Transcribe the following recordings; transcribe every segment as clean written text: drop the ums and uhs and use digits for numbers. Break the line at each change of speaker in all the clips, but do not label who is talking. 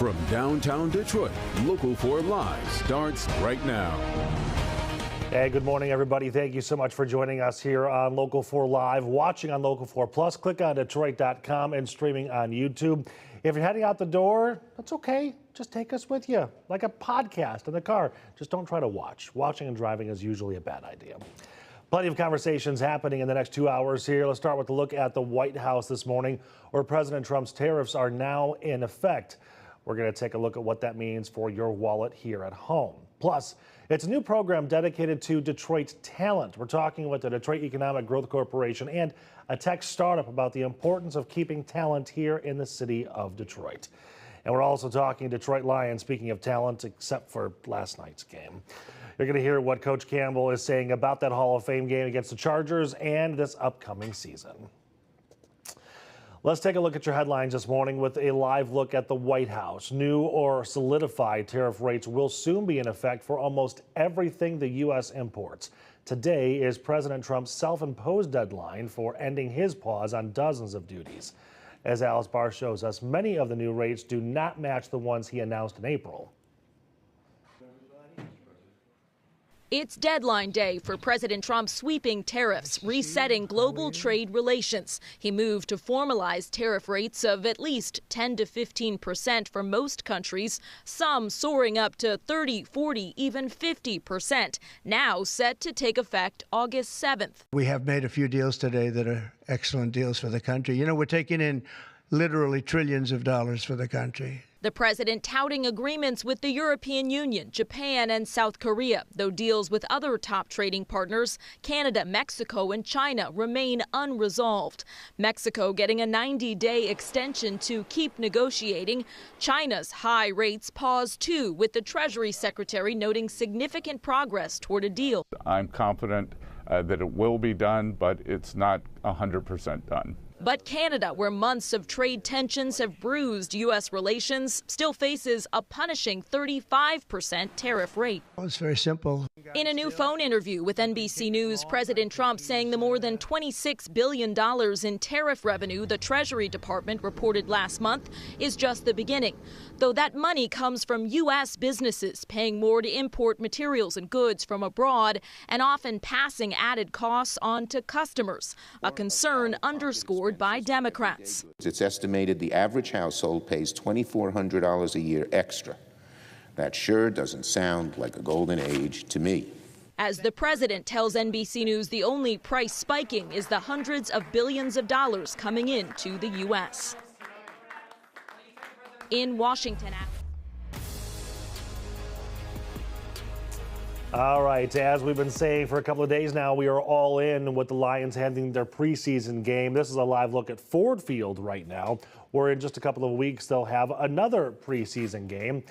From downtown Detroit, Local 4 Live starts right now.
Hey, good morning, everybody. Thank you so much for joining us here on Local 4 Live, watching on Local 4 Plus. Click on Detroit.com and streaming on YouTube. If you're heading out the door, that's okay. Just take us with you, like a podcast in the car. Just don't try to watch. Watching and driving is usually a bad idea. Plenty of conversations happening in the next 2 hours here. Let's start with a look at the White House this morning, where President Trump's tariffs are now in effect. We're going to take a look at what that means for your wallet here at home. Plus, it's a new program dedicated to Detroit talent. We're talking with the Detroit Economic Growth Corporation and a tech startup about the importance of keeping talent here in the city of Detroit. And we're also talking Detroit Lions, speaking of talent, except for last night's game. You're going to hear what Coach Campbell is saying about that Hall of Fame game against the Chargers and this upcoming season. Let's take a look at your headlines this morning with a live look at the White House. New or solidified tariff rates will soon be in effect for almost everything the U.S. imports. Today is President Trump's self-imposed deadline for ending his pause on dozens of duties. As Alice Barr shows us, many of the new rates do not match the ones he announced in April.
It's deadline day for President Trump's sweeping tariffs, resetting global trade relations. He moved to formalize tariff rates of at least 10 to 15% for most countries, some soaring up to 30, 40, even 50%, now set to take effect August 7th.
We have made a few deals today that are excellent deals for the country. You know, we're taking in literally trillions of dollars for the country.
The president touting agreements with the European Union, Japan, and South Korea, though deals with other top trading partners, Canada, Mexico, and China, remain unresolved. Mexico getting a 90-day extension to keep negotiating. China's high rates pause too, with the Treasury Secretary noting significant progress toward a deal.
I'm confident that it will be done, but it's not 100% done.
But Canada, where months of trade tensions have bruised U.S. relations, still faces a punishing 35% tariff rate.
It's very simple.
In a new phone interview with NBC News, President Trump saying the more than $26 billion in tariff revenue the Treasury Department reported last month is just the beginning. Though that money comes from U.S. businesses paying more to import materials and goods from abroad and often passing added costs on to customers, a concern underscored by Democrats.
It's estimated the average household pays $2,400 a year extra. That sure doesn't sound like a golden age to me.
As the president tells NBC News, the only price spiking is the hundreds of billions of dollars coming into the U.S. In Washington.
All right, as we've been saying for a couple of days now, we are all in with the Lions having their preseason game. This is a live look at Ford Field right now, where in just a couple of weeks they'll have another preseason game.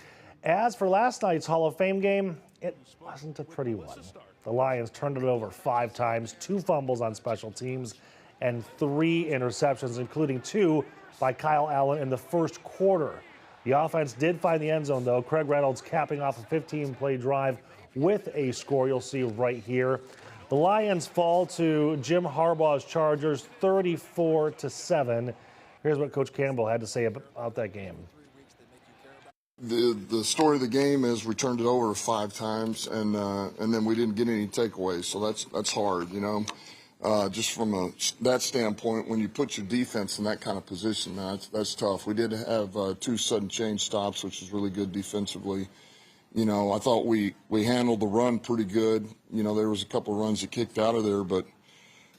As for last night's Hall of Fame game, it wasn't a pretty one. The Lions turned it over 5 times, 2 fumbles on special teams, and 3 interceptions, including 2 by Kyle Allen in the first quarter. The offense did find the end zone, though. Craig Reynolds capping off a 15-play drive with a score you'll see right here. The Lions fall to Jim Harbaugh's Chargers 34-7. Here's what Coach Campbell had to say about that game.
The story of the game is we turned it over 5 times and then we didn't get any takeaways, so that's hard, you know. Just from that standpoint, when you put your defense in that kind of position, that's tough. We did have 2 sudden change stops, which is really good defensively. You know, I thought we handled the run pretty good. You know, there was a couple of runs that kicked out of there, but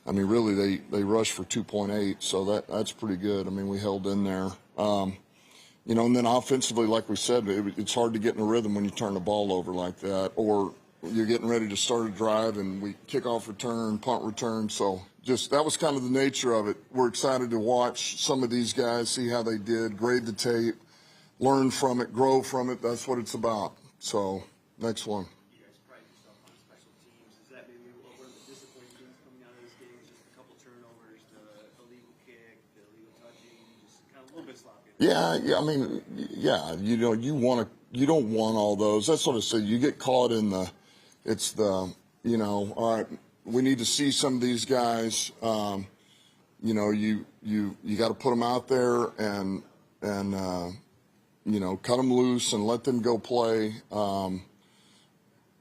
I mean, really they rushed for 2.8, so that's pretty good. I mean, we held in there. You know, and then offensively, like we said, it's hard to get in a rhythm when you turn the ball over like that, or you're getting ready to start a drive and we kick off return, punt return. So just that was kind of the nature of it. We're excited to watch some of these guys, see how they did, grade the tape, learn from it, grow from it. That's what it's about. So next one.
You guys pride yourself on special teams. Is that maybe one of the disappointing things coming out of this game? Just a couple turnovers, the illegal kick, the illegal touching, just kind of a little bit sloppy.
Yeah. I mean, yeah. You know, you don't want all those. That's what I said. You get caught in you know, all right, we need to see some of these guys. You know, you got to put them out there and cut them loose and let them go play.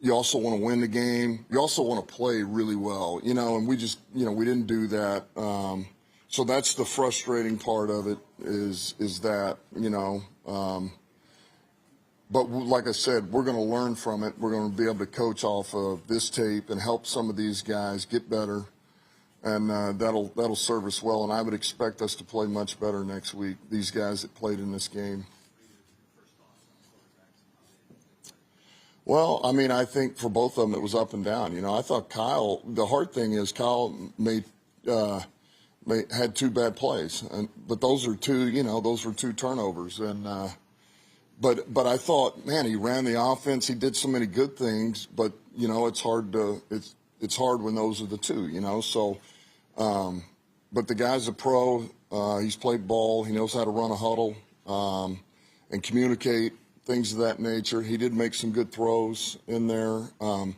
You also want to win the game. You also want to play really well, and we just, we didn't do that. So that's the frustrating part of it is that, but like I said, we're going to learn from it. We're going to be able to coach off of this tape and help some of these guys get better. And that'll serve us well. And I would expect us to play much better next week, these guys that played in this game. Well, I mean, I think for both of them it was up and down. I thought Kyle, the hard thing is Kyle had 2 bad plays, but those are 2, those were 2 turnovers. And but I thought, man, he ran the offense. He did so many good things, but it's hard when those are the 2. So, but the guy's a pro. He's played ball. He knows how to run a huddle and communicate, things of that nature. He did make some good throws in there. And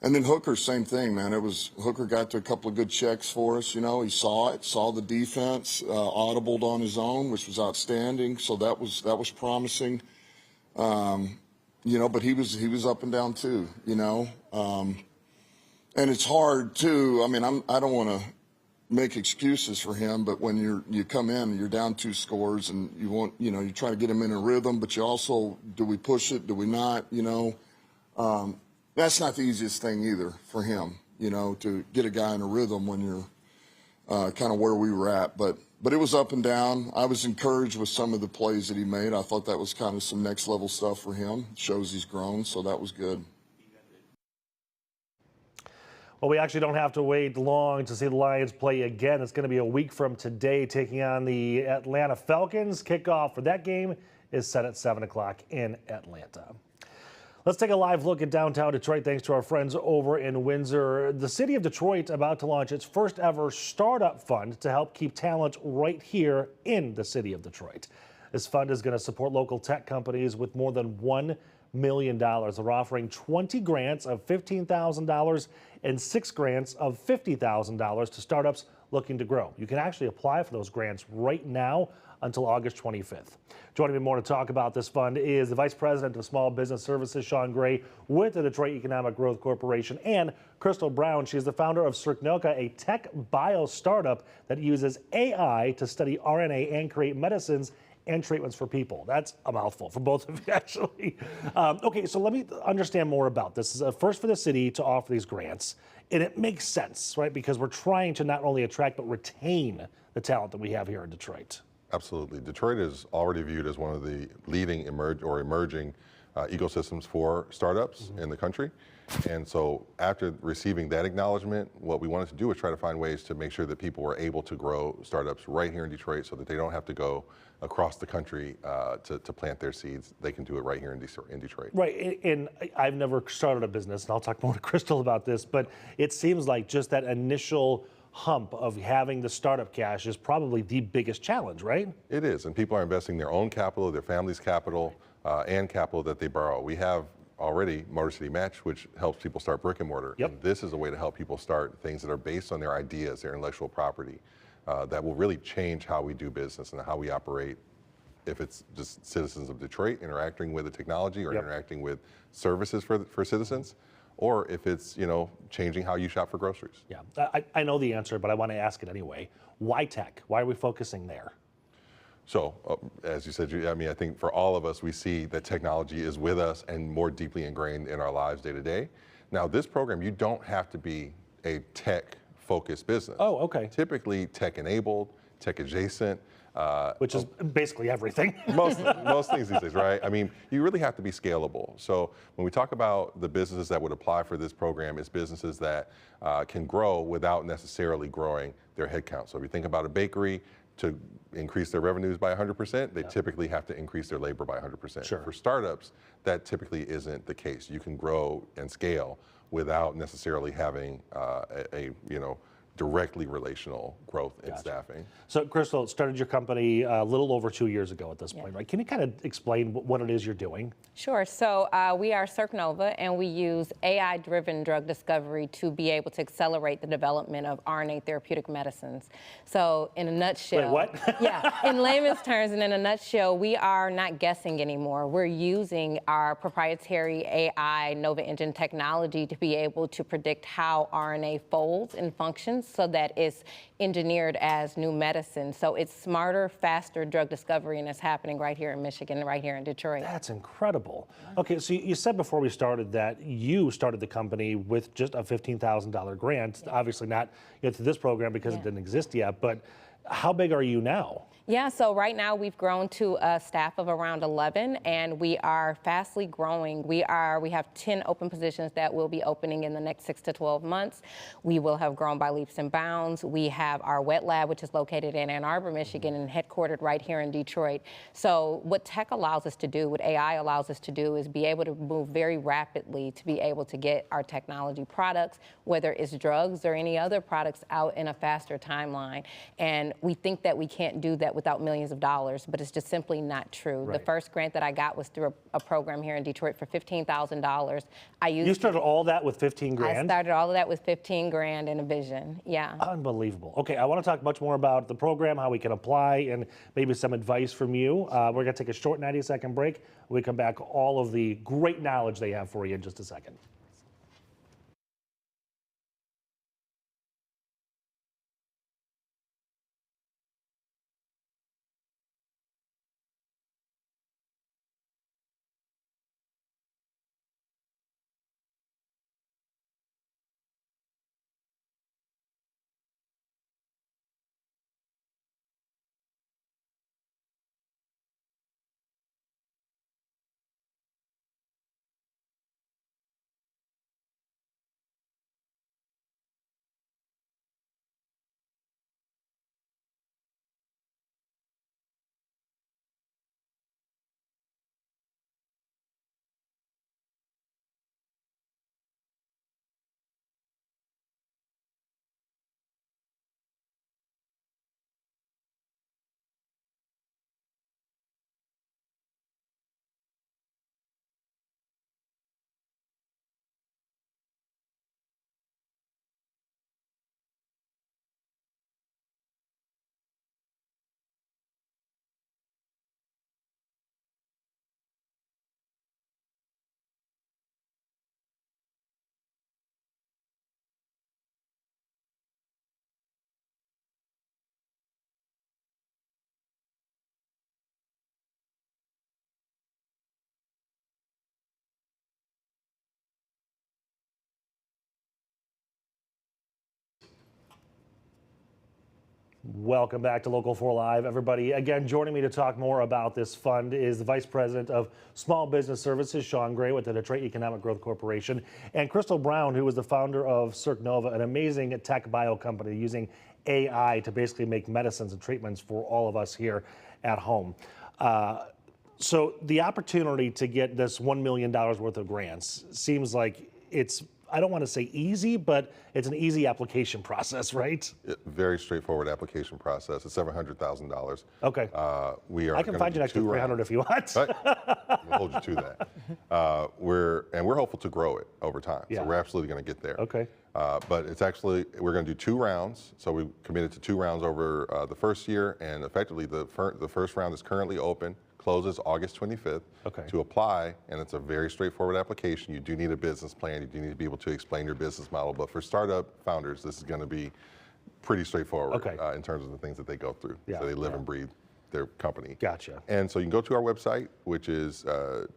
then Hooker, same thing, man. Hooker got to a couple of good checks for us. He saw the defense, audibled on his own, which was outstanding. So that was promising. But he was up and down too. And it's hard too. I mean, I don't want to make excuses for him, but when you come in, you're down 2 scores, and you try to get him in a rhythm, but you also, do we push it? Do we not? That's not the easiest thing either for him, to get a guy in a rhythm when you're kind of where we were at. But it was up and down. I was encouraged with some of the plays that he made. I thought that was kind of some next level stuff for him. Shows he's grown, so that was good.
Well, we actually don't have to wait long to see the Lions play again. It's going to be a week from today, taking on the Atlanta Falcons. Kickoff for that game is set at 7 o'clock in Atlanta. Let's take a live look at downtown Detroit thanks to our friends over in Windsor. The city of Detroit about to launch its first ever startup fund to help keep talent right here in the city of Detroit. This fund is going to support local tech companies with more than $1 million. They're offering 20 grants of $15,000 and 6 grants of $50,000 to startups looking to grow. You can actually apply for those grants right now until August 25th. Joining me more to talk about this fund is the Vice President of Small Business Services, Sean Gray, with the Detroit Economic Growth Corporation, and Crystal Brown. She's the founder of Circnoka, a tech bio startup that uses AI to study RNA and create medicines and treatments for people. That's a mouthful for both of you, actually. Okay, so let me understand more about this. This is a first for the city to offer these grants, and it makes sense, right? Because we're trying to not only attract but retain the talent that we have here in Detroit.
Absolutely. Detroit is already viewed as one of the leading emerging ecosystems for startups in the country. And so after receiving that acknowledgement, what we wanted to do was try to find ways to make sure that people were able to grow startups right here in Detroit so that they don't have to go across the country to plant their seeds. They can do it right here in Detroit.
Right, and I've never started a business, and I'll talk more to Crystal about this, but it seems like just that initial hump of having the startup cash is probably the biggest challenge, right?
It is, and people are investing their own capital, their family's capital, and capital that they borrow. We have already Motor City Match, which helps people start brick and mortar.
Yep.
And this is a way to help people start things that are based on their ideas, their intellectual property, that will really change how we do business and how we operate. If it's just citizens of Detroit interacting with the technology or interacting with services for citizens, or if it's, changing how you shop for groceries.
Yeah, I know the answer, but I want to ask it anyway. Why tech? Why are we focusing there?
So, as you said, I think for all of us, we see that technology is with us and more deeply ingrained in our lives day to day. Now, this program, you don't have to be a tech-focused business.
Oh, okay.
Typically tech-enabled, tech-adjacent.
Which is basically everything.
most things these days, right? I mean, you really have to be scalable. So when we talk about the businesses that would apply for this program, it's businesses that can grow without necessarily growing their headcount. So if you think about a bakery, to increase their revenues by 100%, they typically have to increase their labor by 100%.
Sure.
For startups, that typically isn't the case. You can grow and scale without necessarily having a directly relational growth in staffing.
So, Crystal, started your company a little over 2 years ago at this point, right? Can you kind of explain what it is you're doing?
Sure. So we are CircNova, and we use AI-driven drug discovery to be able to accelerate the development of RNA therapeutic medicines. So in a nutshell,
wait, what?
Yeah, in layman's terms and in a nutshell, we are not guessing anymore. We're using our proprietary AI Nova Engine technology to be able to predict how RNA folds and functions so that it's engineered as new medicine. So it's smarter, faster drug discovery, and it's happening right here in Michigan, right here in Detroit.
That's incredible. Okay, so you said before we started that you started the company with just a $15,000 grant. Obviously not to this program because it didn't exist yet, but how big are you now?
Yeah, so right now we've grown to a staff of around 11, and we are fastly growing. We have 10 open positions that will be opening in the next 6 to 12 months. We will have grown by leaps and bounds. We have our wet lab, which is located in Ann Arbor, Michigan, and headquartered right here in Detroit. So what tech allows us to do, what AI allows us to do, is be able to move very rapidly to be able to get our technology products, whether it's drugs or any other products, out in a faster timeline. And we think that we can't do that without millions of dollars, but it's just simply not true.
Right.
The first grant that I got was through a program here in Detroit for $15,000.
You started all that with 15 grand?
I started all of that with 15 grand and a vision, yeah.
Unbelievable. Okay, I want to talk much more about the program, how we can apply, and maybe some advice from you. We're going to take a short 90-second break. When we come back, all of the great knowledge they have for you in just a second. Welcome back to Local 4 Live, everybody. Again, joining me to talk more about this fund is the Vice President of Small Business Services, Sean Gray, with the Detroit Economic Growth Corporation, and Crystal Brown, who is the founder of CircNova, an amazing tech bio company using AI to basically make medicines and treatments for all of us here at home. So the opportunity to get this $1 million worth of grants seems like it's, I don't want to say easy, but it's an easy application process, right?
Very straightforward application process. It's $700,000.
Okay.
I
can find you next to 300 if you want.
Right. We'll hold you to that. We're hopeful to grow it over time.
Yeah.
So we're absolutely going to get there.
Okay.
But it's actually, we're going to do 2 rounds. So we committed to 2 rounds over the first year, and effectively the first round is currently open. Closes August 25th.
Okay.
To apply, and it's a very straightforward application. You do need a business plan. You do need to be able to explain your business model. But for startup founders, this is going to be pretty straightforward.
Okay.
In terms of the things that they go through.
Yeah,
So they live and breathe their company.
Gotcha.
And so you can go to our website, which is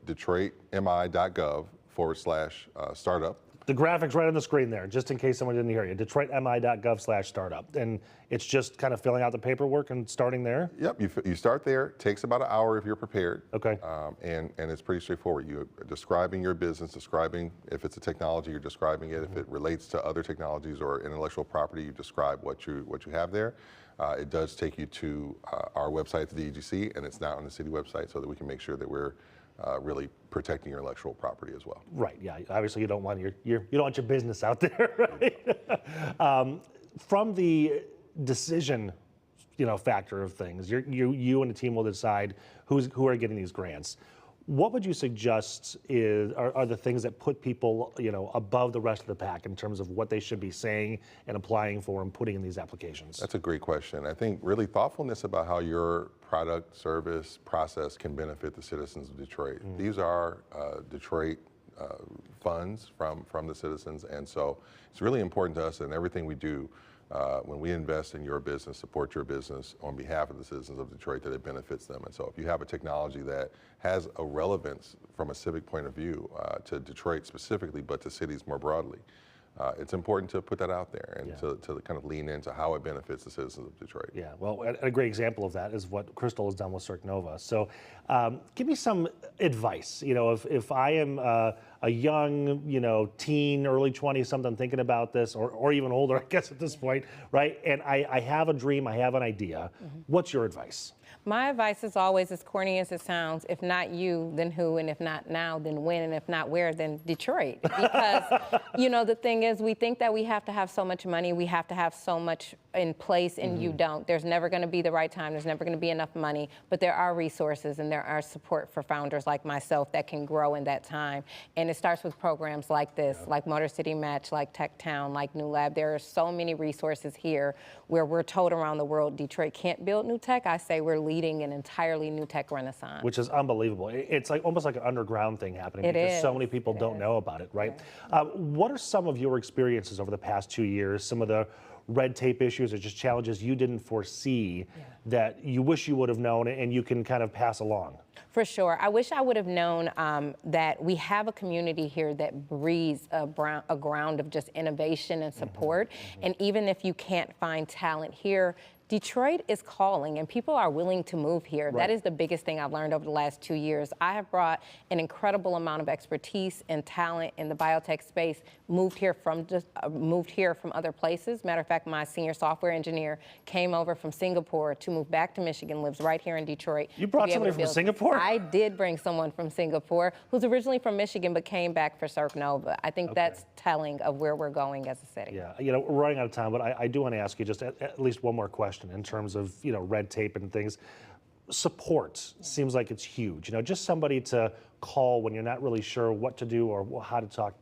detroitmi.gov/startup.
The graphic's right on the screen there, just in case someone didn't hear you. detroitmi.gov/startup. And it's just kind of filling out the paperwork and starting there?
Yep, you start there. It takes about an hour if you're prepared.
Okay.
And it's pretty straightforward. You're describing your business, describing if it's a technology, you're describing it. If it relates to other technologies or intellectual property, you describe what you have there. It does take you to our website, the DEGC, and it's now on the city website so that we can make sure that we're really protecting your intellectual property as well.
Right. Yeah. Obviously, you don't want your business out there, right? from the decision, factor of things, you and the team will decide who are getting these grants. What would you suggest are the things that put people, above the rest of the pack in terms of what they should be saying and applying for and putting in these applications?
That's a great question. I think really thoughtfulness about how your product, service, process can benefit the citizens of Detroit. These are Detroit funds from the citizens, and so it's really important to us in everything we do. When we invest in your business, support your business on behalf of the citizens of Detroit, that it benefits them. And so if you have a technology that has a relevance from a civic point of view to Detroit specifically, but to cities more broadly, it's important to put that out there and to kind of lean into how it benefits the citizens of Detroit.
Yeah, well, a great example of that is what Crystal has done with CircNova. So give me some advice. If I am a young, teen, early 20s, something thinking about this, or even older, I guess at this point, right? And I have a dream, I have an idea. What's your advice?
My advice is always, as corny as it sounds, if not you, then who? And if not now, then when? And if not where, then Detroit. Because, the thing is, we think that we have to have so much money, we have to have so much in place, and you don't. There's never going to be the right time. There's never going to be enough money. But there are resources and there are support for founders like myself that can grow in that time. And it starts with programs like this, like Motor City Match, like Tech Town, like New Lab. There are so many resources here where we're told around the world Detroit can't build new tech. I say we're leading an entirely new tech renaissance.
Which is unbelievable. It's like almost like an underground thing happening because so many people don't know about it, right? What are some of your experiences over the past 2 years, some of the red tape issues or just challenges you didn't foresee that you wish you would have known and you can kind of pass along?
For sure. I wish I would have known that we have a community here that breathes a ground of just innovation and support. And even if you can't find talent here, Detroit is calling and people are willing to move here. Right. That is the biggest thing I've learned over the last 2 years. I have brought an incredible amount of expertise and talent in the biotech space, moved here from other places. Matter of fact, my senior software engineer came over from Singapore to move back to Michigan, lives right here in Detroit.
You brought somebody from Singapore?
I did bring someone from Singapore who's originally from Michigan but came back for CircNova. I think that's telling of where we're going as a city.
Yeah, we're running out of time, but I do want to ask you just at least one more question in terms of, red tape and things. Support seems like it's huge. Just somebody to call when you're not really sure what to do or how to talk.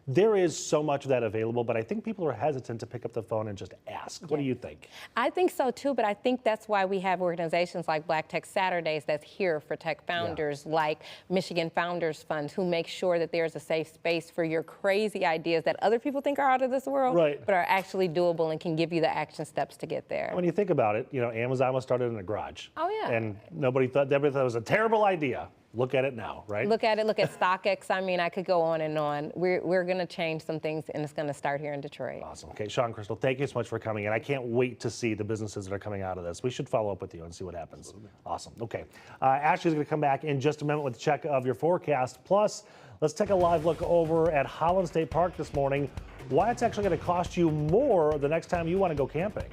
There is so much of that available, but I think people are hesitant to pick up the phone and just ask. What do you think?
I think so too, but I think that's why we have organizations like Black Tech Saturdays that's here for tech founders, like Michigan Founders Fund, who make sure that there's a safe space for your crazy ideas that other people think are out of this world, but are actually doable and can give you the action steps to get there.
When you think about it, Amazon was started in a garage.
Oh yeah.
And everybody thought it was a terrible idea. Look at it now, right?
Look at StockX. I mean, I could go on and on. We're going to change some things, and it's going to start here in Detroit.
Awesome. Okay, Sean, Crystal, thank you so much for coming in. I can't wait to see the businesses that are coming out of this. We should follow up with you and see what happens. Awesome. Okay. Ashley's going to come back in just a minute with a check of your forecast. Plus, let's take a live look over at Holland State Park this morning. Why it's actually going to cost you more the next time you want to go camping.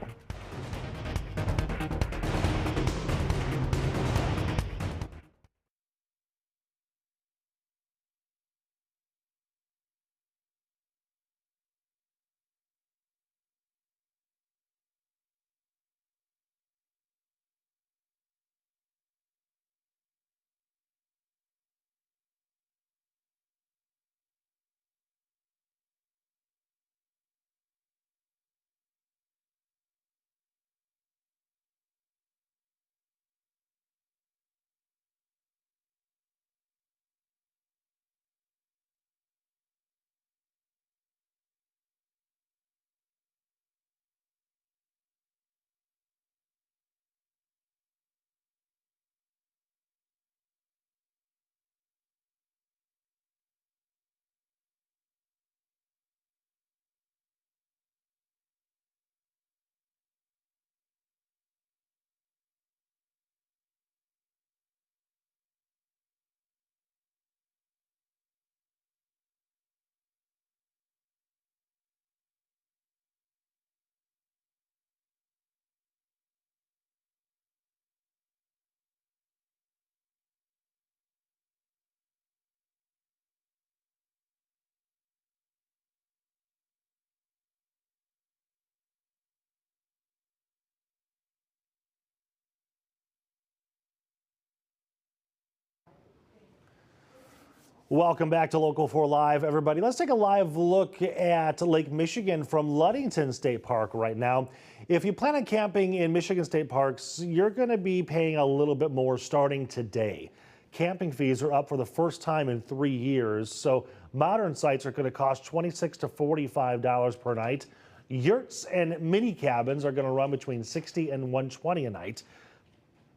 Welcome back to Local 4 Live, everybody. Let's take a live look at Lake Michigan from Ludington State Park right now. If you plan on camping in Michigan State Parks, you're going to be paying a little bit more starting today. Camping fees are up for the first time in 3 years, so modern sites are going to cost $26 to $45 per night. Yurts and mini cabins are going to run between $60 and $120 a night.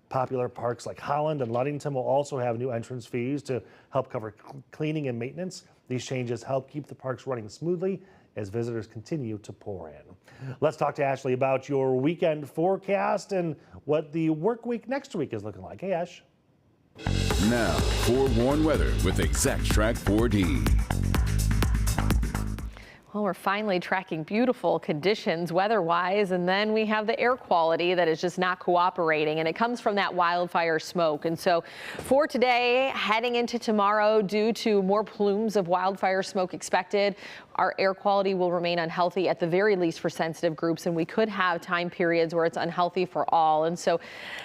Popular parks like Holland and Ludington will also have new entrance fees to help cover cleaning and maintenance. These changes help keep the parks running smoothly as visitors continue to pour in. Let's talk to Ashley about your weekend forecast and what the work week next week is looking like. Hey, Ash.
Now, forewarned weather with Exact Track 4D.
Well, we're finally tracking beautiful conditions weather-wise, and then we have the air quality that is just not cooperating, and it comes from that wildfire smoke. And so for today, heading into tomorrow, due to more plumes of wildfire smoke expected, our air quality will remain unhealthy, at the very least for sensitive groups, and we could have time periods where it's unhealthy for all. And so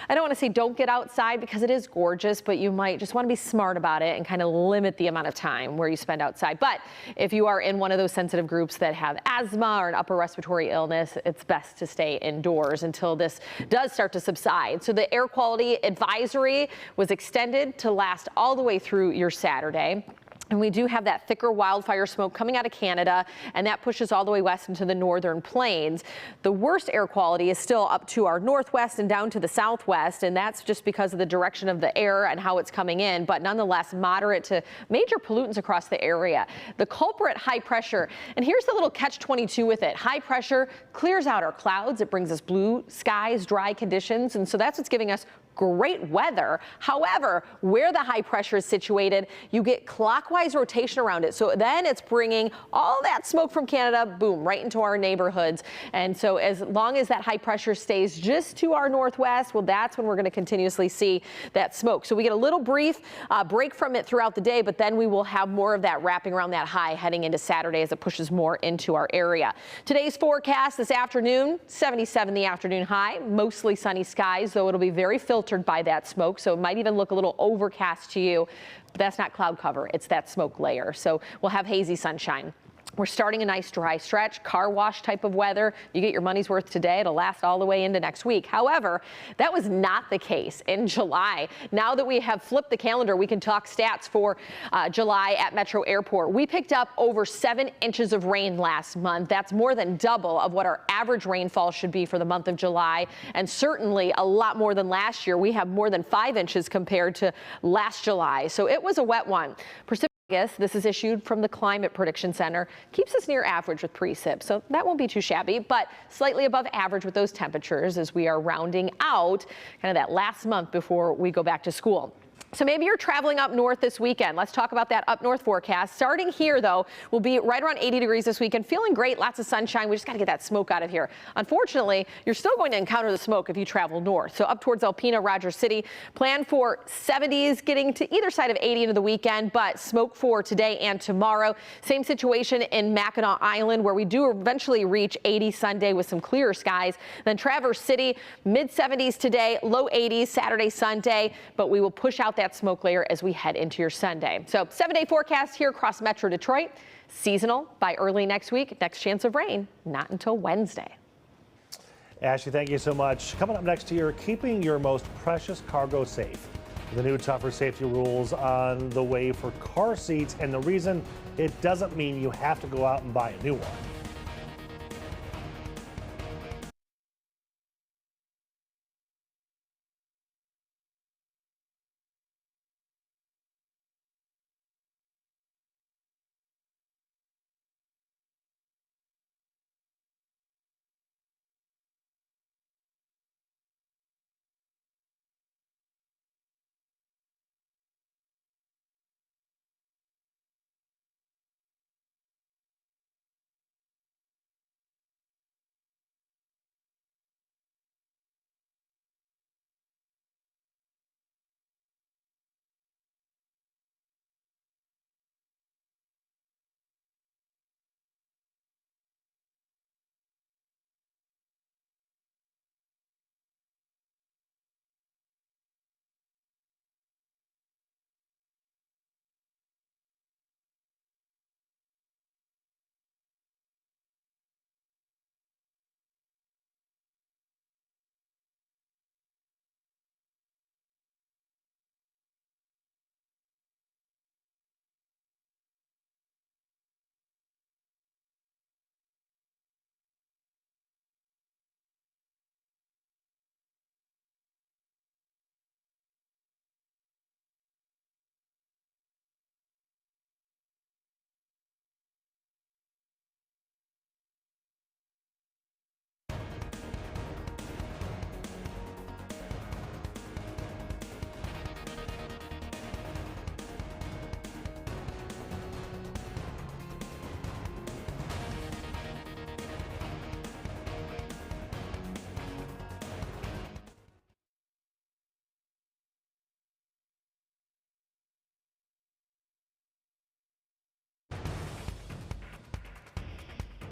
I don't want to say don't get outside because it is gorgeous, but you might just want to be smart about it and kind of limit the amount of time where you spend outside. But if you are in one of those sensitive groups that have asthma or an upper respiratory illness, it's best to stay indoors until this does start to subside. So the air quality advisory was extended to last all the way through your Saturday. And we do have that thicker wildfire smoke coming out of Canada, and that pushes all the way west into the northern plains. The worst air quality is still up to our northwest and down to the southwest, and that's just because of the direction of the air and how it's coming in, but nonetheless moderate to major pollutants across the area. The culprit, high pressure, and here's the little catch-22 with it. High pressure clears out our clouds. It brings us blue skies, dry conditions, and so that's what's giving us great weather. However, where the high pressure is situated, you get clockwise rotation around it. So then it's bringing all that smoke from Canada, boom, right into our neighborhoods. And so as long as that high pressure stays just to our northwest, well, that's when we're going to continuously see that smoke. So we get a little brief break from it throughout the day, but then we will have more of that wrapping around that high heading into Saturday as it pushes more into our area. Today's forecast this afternoon, 77 the afternoon high, mostly sunny skies, though it'll be very filtered by that smoke, so it might even look a little overcast to you, but that's not cloud cover, it's that smoke layer. So we'll have hazy sunshine. We're starting a nice dry stretch, car wash type of weather. You get your money's worth today. It'll last all the way into next week. However, that was not the case in July. Now that we have flipped the calendar, we can talk stats for July at Metro Airport. We picked up over 7 inches of rain last month. That's more than double of what our average rainfall should be for the month of July, and certainly a lot more than last year. We have more than 5 inches compared to last July. So it was a wet one. This is issued from the Climate Prediction Center, keeps us near average with precip, so that won't be too shabby, but slightly above average with those temperatures as we are rounding out kind of that last month before we go back to school. So maybe you're traveling up north this weekend. Let's talk about that up north forecast. Starting here, though, we'll be right around 80 degrees this weekend. Feeling great, lots of sunshine. We just got to get that smoke out of here. Unfortunately, you're still going to encounter the smoke if you travel north. So up towards Alpena, Rogers City, plan for 70s, getting to either side of 80 into the weekend, but smoke for today and tomorrow. Same situation in Mackinac Island, where we do eventually reach 80 Sunday with some clearer skies. Then Traverse City, mid 70s today, low 80s Saturday, Sunday, but we will push out that smoke layer as we head into your Sunday. So 7-day forecast here across Metro Detroit. Seasonal by early next week. Next chance of rain, not until Wednesday.
Ashley, thank you so much. Coming up next year, keeping your most precious cargo safe. The new tougher safety rules on the way for car seats, and the reason it doesn't mean you have to go out and buy a new one.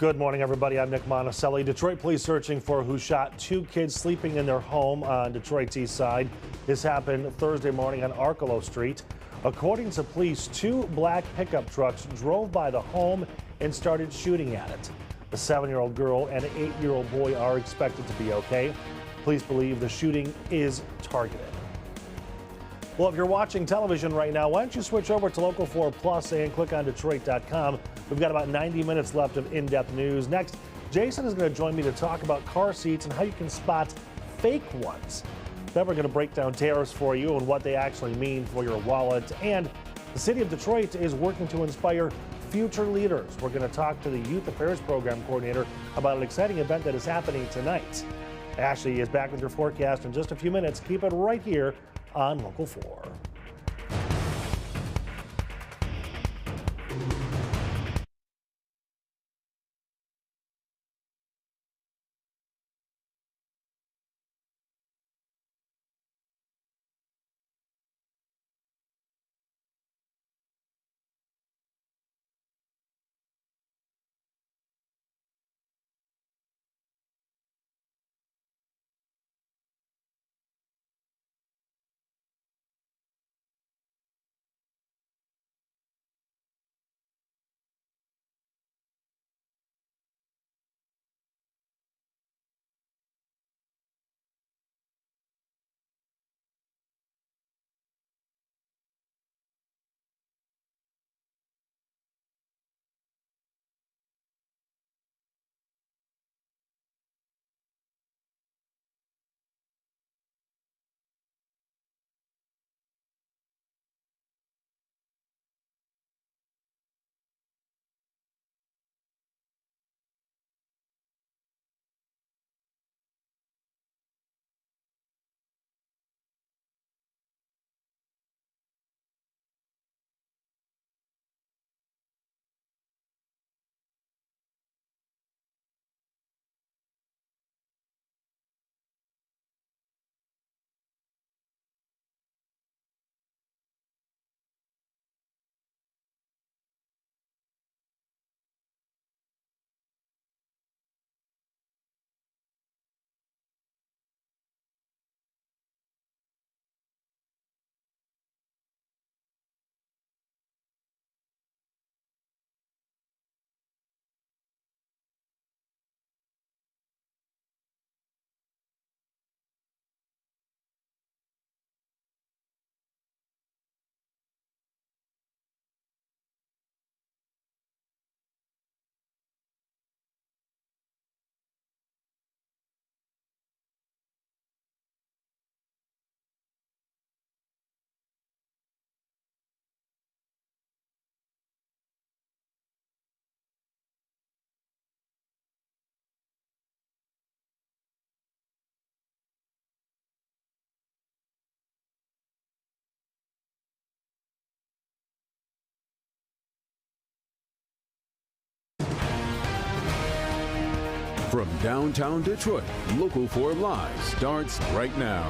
Good morning, everybody. I'm Nick Monticelli. Detroit police searching for who shot 2 kids sleeping in their home on Detroit's east side. This happened Thursday morning on Arkelo Street. According to police, 2 black pickup trucks drove by the home and started shooting at it. The 7-year-old girl and an 8-year-old boy are expected to be okay. Police believe the shooting is targeted. Well, if you're watching television right now, why don't you switch over to Local 4 Plus and click on Detroit.com. We've got about 90 minutes left of in-depth news. Next, Jason is going to join me to talk about car seats and how you can spot fake ones. Then we're going to break down tariffs for you and what they actually mean for your wallet. And the city of Detroit is working to inspire future leaders. We're going to talk to the Youth Affairs Program Coordinator about an exciting event that is happening tonight. Ashley is back with your forecast in just a few minutes. Keep it right here on Local 4.
From downtown Detroit, Local 4 Live starts right now.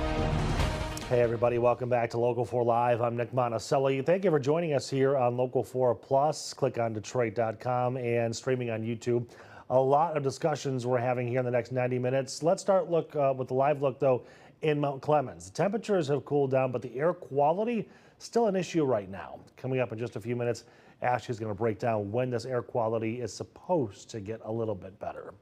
Hey everybody, welcome back to Local 4 Live. I'm Nick Monticelli. Thank you for joining us here on Local 4 Plus. Click on Detroit.com and streaming on YouTube. A lot of discussions we're having here in the next 90 minutes. Let's start with the live look though in Mount Clemens. The temperatures have cooled down, but the air quality still an issue right now. Coming up in just a few minutes, Ashley's going to break down when this air quality is supposed to get a little bit better.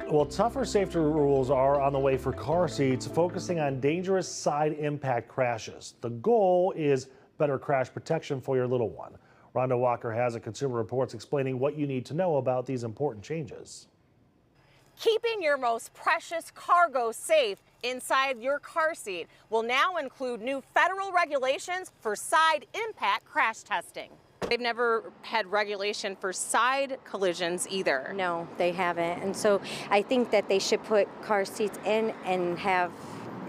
Well, tougher safety rules are on the way for car seats, focusing on dangerous side impact crashes. The goal is better crash protection for your little one. Rhonda Walker has a Consumer Reports explaining what you need to know about these important changes.
Keeping your most precious cargo safe inside your car seat will now include new federal regulations for side impact crash testing. They've never had regulation for side collisions either.
No, they haven't. And so I think that they should put car seats in and have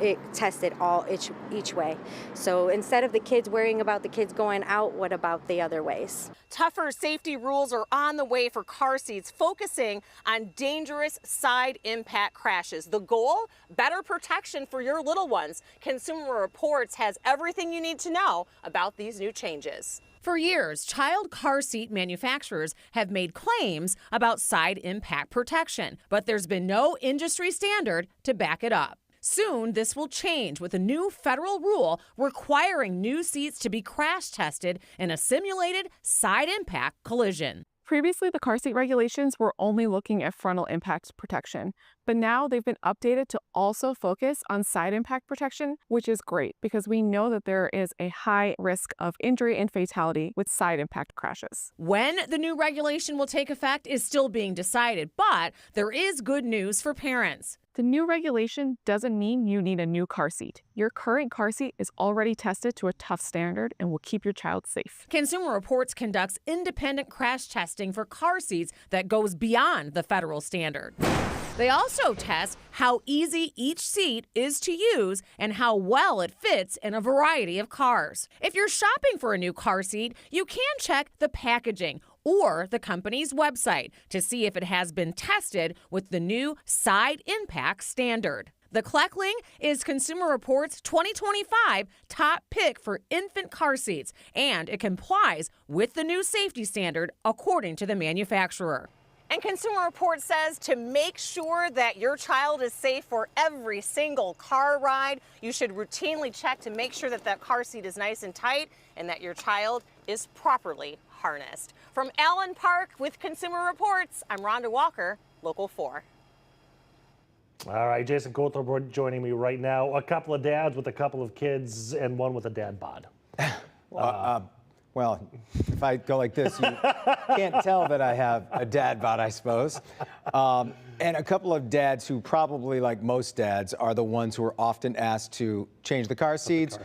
it tested all each way. So instead of the kids worrying about the kids going out, what about the other ways?
Tougher safety rules are on the way for car seats, focusing on dangerous side impact crashes. The goal, better protection for your little ones. Consumer Reports has everything you need to know about these new changes. For years, child car seat manufacturers have made claims about side impact protection, but there's been no industry standard to back it up. Soon, this will change with a new federal rule requiring new seats to be crash tested in a simulated side impact collision.
Previously, the car seat regulations were only looking at frontal impact protection, but now they've been updated to also focus on side impact protection, which is great because we know that there is a high risk of injury and fatality with side impact crashes.
When the new regulation will take effect is still being decided, but there is good news for parents.
The new regulation doesn't mean you need a new car seat. Your current car seat is already tested to a tough standard and will keep your child safe.
Consumer Reports conducts independent crash testing for car seats that goes beyond the federal standard. They also test how easy each seat is to use and how well it fits in a variety of cars. If you're shopping for a new car seat, you can check the packaging or the company's website to see if it has been tested with the new side impact standard. The Kleckling is Consumer Reports' 2025 top pick for infant car seats, and it complies with the new safety standard according to the manufacturer. And Consumer Reports says to make sure that your child is safe for every single car ride, you should routinely check to make sure that that car seat is nice and tight and that your child is properly harnessed. From Allen Park with Consumer Reports, I'm Rhonda Walker, Local 4.
All right, Jason Coulthard joining me right now. A couple of dads with a couple of kids and one with a dad bod.
Well, if I go like this, you can't tell that I have a dad bod, I suppose. And a couple of dads who probably, like most dads, are the ones who are often asked to change the car seats,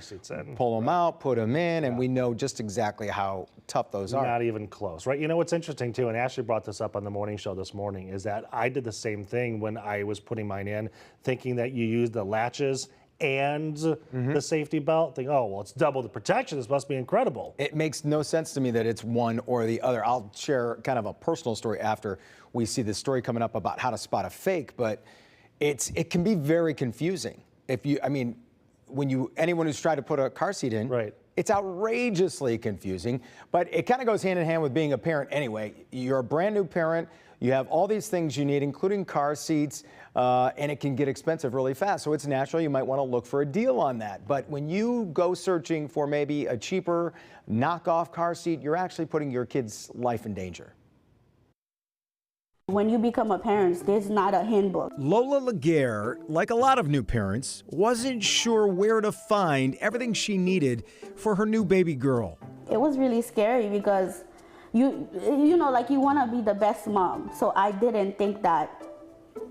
pull them out, put them in, and we know just exactly how tough those are.
Not even close, right? You know what's interesting, too, and Ashley brought this up on the morning show this morning, is that I did the same thing when I was putting mine in, thinking that you use the latches and the safety belt. Think, oh, well, it's double the protection. This must be incredible.
It makes no sense to me that it's one or the other. I'll share kind of a personal story after we see this story coming up about how to spot a fake, but it can be very confusing. Anyone who's tried to put a car seat in, it's outrageously confusing, but it kind of goes hand in hand with being a parent anyway. You're a brand new parent. You have all these things you need, including car seats, and it can get expensive really fast. So it's natural you might want to look for a deal on that. But when you go searching for maybe a cheaper knockoff car seat, you're actually putting your kid's life in danger.
When you become a parent, there's not a handbook.
Lola Laguerre, like a lot of new parents, wasn't sure where to find everything she needed for her new baby girl.
It was really scary because you want to be the best mom. So I didn't think that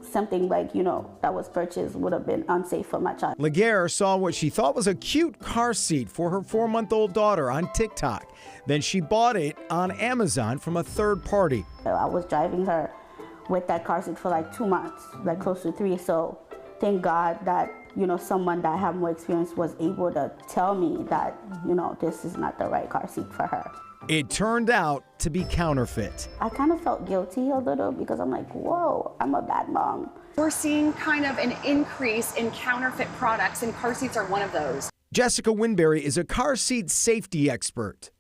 something like, that was purchased would have been unsafe for my child.
Laguerre saw what she thought was a cute car seat for her 4-month-old daughter on TikTok. Then she bought it on Amazon from a third party.
I was driving her with that car seat for like 2 months, like close to 3. So thank God that, someone that had more experience was able to tell me that, this is not the right car seat for her.
It turned out to be counterfeit.
I kind of felt guilty a little because I'm like, whoa, I'm a bad mom.
We're seeing kind of an increase in counterfeit products, and car seats are one of those.
Jessica Winberry is a car seat safety expert.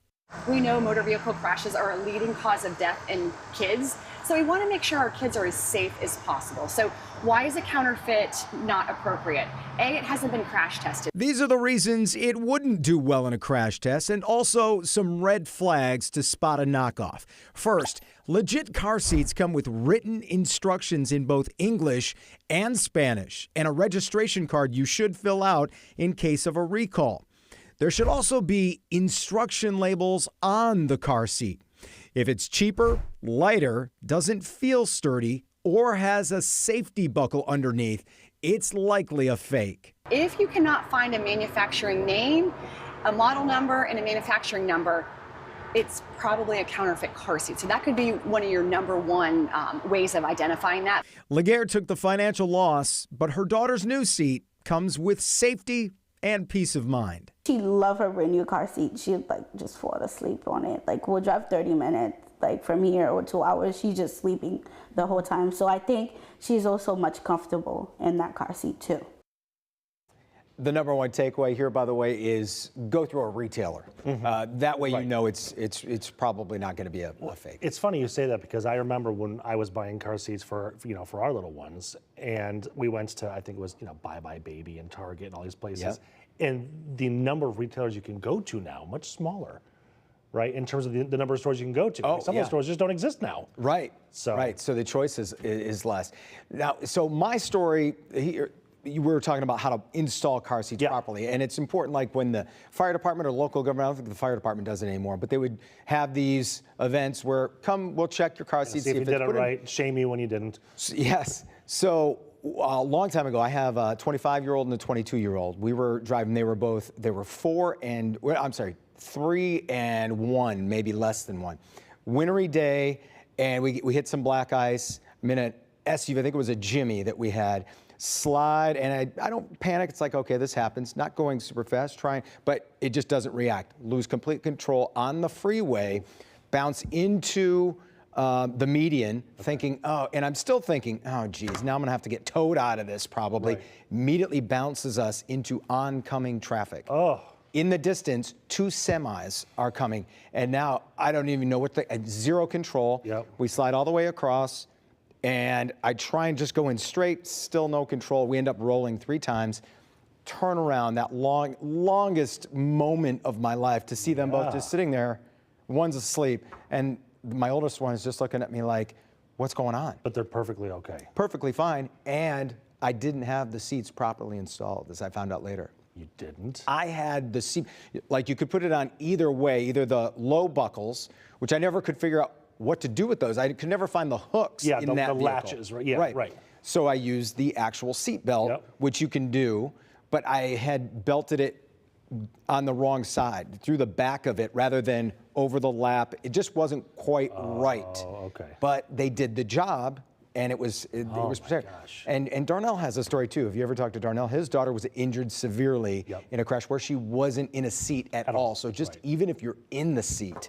We know motor vehicle crashes are a leading cause of death in kids, so we want to make sure our kids are as safe as possible. So why is a counterfeit not appropriate? A, it hasn't been crash tested.
These are the reasons it wouldn't do well in a crash test, and also some red flags to spot a knockoff. First, legit car seats come with written instructions in both English and Spanish, and a registration card you should fill out in case of a recall. There should also be instruction labels on the car seat. If it's cheaper, lighter, doesn't feel sturdy, or has a safety buckle underneath, it's likely a fake.
If you cannot find a manufacturing name, a model number, and a manufacturing number, it's probably a counterfeit car seat. So that could be one of your number one ways of identifying that.
Laguerre took the financial loss, but her daughter's new seat comes with safety and peace of mind.
She loved her brand new car seat. She'd just fall asleep on it. We'll drive 30 minutes from here or 2 hours. She's just sleeping the whole time. So I think she's also much comfortable in that car seat too.
the number one takeaway here, by the way, is go through a retailer. That way, you know it's probably not going to be a fake.
It's funny you say that because I remember when I was buying car seats for our little ones, and we went to, I think it was Buy Buy Baby and Target and all these places, and the number of retailers you can go to now much smaller, right? In terms of the number of stores you can go to. Some of the stores just don't exist now.
Right. So the choice is less. Now, so my story here. We were talking about how to install car seats properly, and it's important. Like when the fire department or local government, I don't think the fire department does it anymore, but they would have these events where we'll check your car seats,
see if you did it right, shame you when you didn't.
Yes. So a long time ago, I have a 25-year-old and a 22-year-old. We were driving. They were 3 and 1, maybe less than 1. Wintry day, and we hit some black ice. I'm in an SUV. I think it was a Jimmy that we had. Slide, and I don't panic. It's like, okay, this happens. Not going super fast, but it just doesn't react. Lose complete control on the freeway, bounce into the median, thinking, and I'm still thinking, oh, geez, now I'm going to have to get towed out of this probably. Right. Immediately bounces us into oncoming traffic.
Oh.
In the distance, 2 semis are coming, and now I don't even know zero control.
Yep.
We slide all the way across. And I try and just go in straight, still no control. We end up rolling 3 times. Turn around, that longest moment of my life to see them both just sitting there. One's asleep, and my oldest one is just looking at me like, what's going on?
But they're perfectly okay.
Perfectly fine, and I didn't have the seats properly installed, as I found out later.
You didn't?
I had the seat, like you could put it on either way, either the low buckles, which I never could figure out what to do with those. I could never find the hooks in that vehicle.
Latches, right? Yeah, right.
So I used the actual seat belt, which you can do, but I had belted it on the wrong side, through the back of it, rather than over the lap. It just wasn't quite right.
Okay.
But they did the job, and it was protected. And Darnell has a story too. If you ever talked to Darnell, his daughter was injured severely in a crash where she wasn't in a seat at all. So just even if you're in the seat,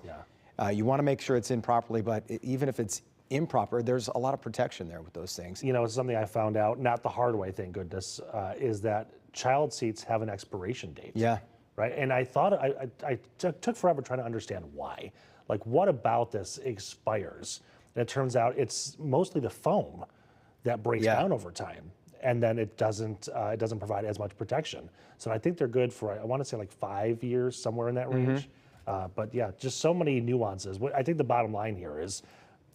you want to make sure it's in properly, but even if it's improper, there's a lot of protection there with those things.
It's something I found out, not the hard way, thank goodness, is that child seats have an expiration date.
Yeah.
Right? And I thought, I took forever trying to understand why. Like, what about this expires? And it turns out it's mostly the foam that breaks down over time. And then it doesn't provide as much protection. So I think they're good for, I want to say like 5 years, somewhere in that range. But yeah, just so many nuances. I think the bottom line here is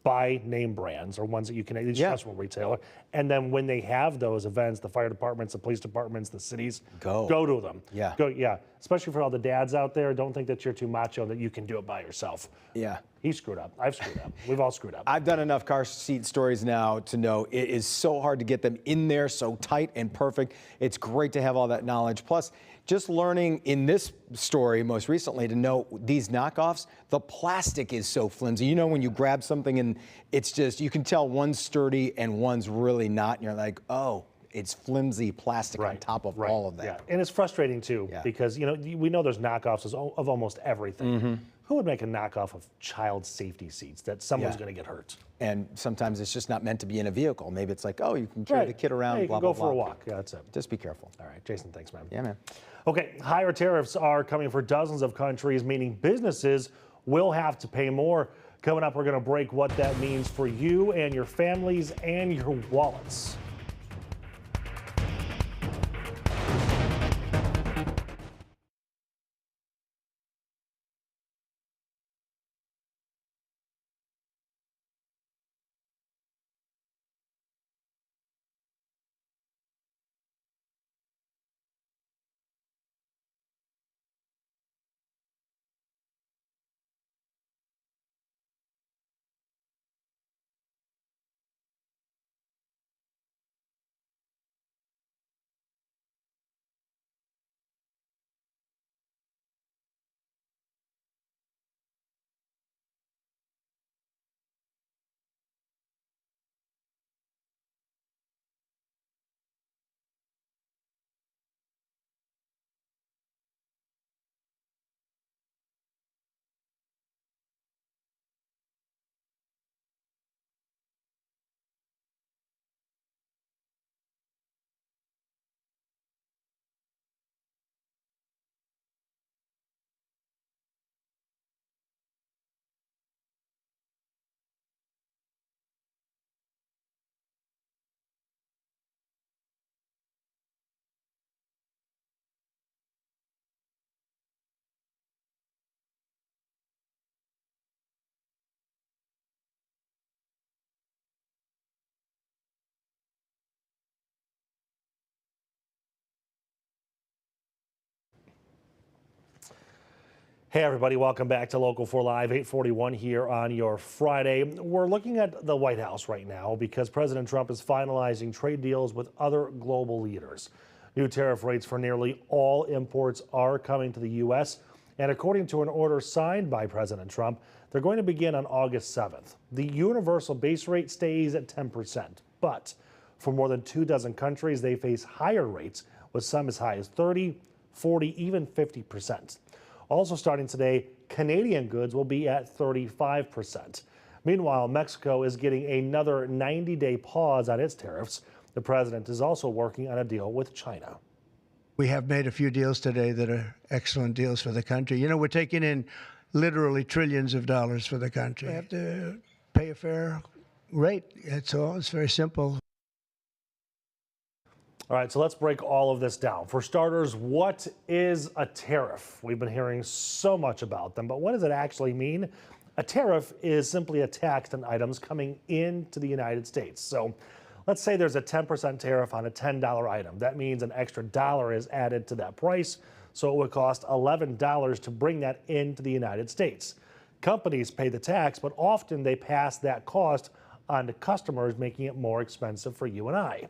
buy name brands or ones that you can trust from a retailer. And then when they have those events, the fire departments, the police departments, the cities, go to them.
Yeah.
Especially for all the dads out there, don't think that you're too macho that you can do it by yourself.
Yeah.
He screwed up. I've screwed up. We've all screwed up.
I've done enough car seat stories now to know it is so hard to get them in there so tight and perfect. It's great to have all that knowledge. Plus, just learning in this story most recently to know these knockoffs, the plastic is so flimsy. When you grab something and it's just, you can tell one's sturdy and one's really not. And you're like, oh, it's flimsy plastic on top of all of that.
Yeah, and it's frustrating too because, we know there's knockoffs of almost everything. Who would make a knockoff of child safety seats that someone's going to get hurt?
And sometimes it's just not meant to be in a vehicle. Maybe it's like, oh, you can carry the kid around,
you
blah,
can
blah,
go for
blah.
a walk. Yeah, that's it.
Just be careful.
All right, Jason, thanks, man.
Yeah, man.
Okay, higher tariffs are coming for dozens of countries, meaning businesses will have to pay more. Coming up, we're going to break what that means for you and your families and your wallets. Hey everybody, welcome back to Local 4 Live, 8:41 here on your Friday. We're looking at the White House right now because President Trump is finalizing trade deals with other global leaders. New tariff rates for nearly all imports are coming to the U.S., and according to an order signed by President Trump, they're going to begin on August 7th. The universal base rate stays at 10%, but for more than 24 countries, they face higher rates, with some as high as 30, 40, even 50%. Also starting today, Canadian goods will be at 35%. Meanwhile, Mexico is getting another 90-day pause on its tariffs. The president is also working on a deal with China.
We have made a few deals today that are excellent deals for the country. You know, we're taking in literally trillions of dollars for the country. We have to pay a fair rate. That's all. It's very simple.
All right, so let's break all of this down. For starters, what is a tariff? We've been hearing so much about them, but what does it actually mean? A tariff is simply a tax on items coming into the United States. So let's say there's a 10% tariff on a $10 item. That means an extra dollar is added to that price, so it would cost $11 to bring that into the United States. Companies pay the tax, but often they pass that cost on to customers, making it more expensive for you and I.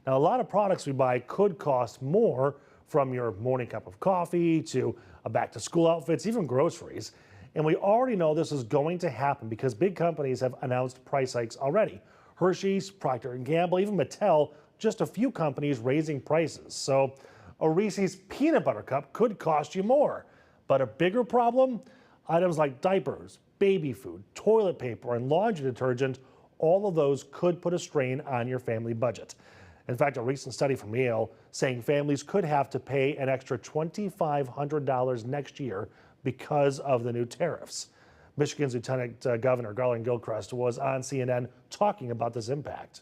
Now, a lot of products we buy could cost more, from your morning cup of coffee to a back-to-school outfits, even groceries. And we already know this is going to happen because big companies have announced price hikes already. Hershey's, Procter & Gamble, even Mattel, just a few companies raising prices. So a Reese's peanut butter cup could cost you more. But a bigger problem? Items like diapers, baby food, toilet paper, and laundry detergent, all of those could put a strain on your family budget. In fact, a recent study from Yale saying families could have to pay an extra $2,500 next year because of the new tariffs. Michigan's Lieutenant Governor Garland Gilchrist was on CNN talking about this impact.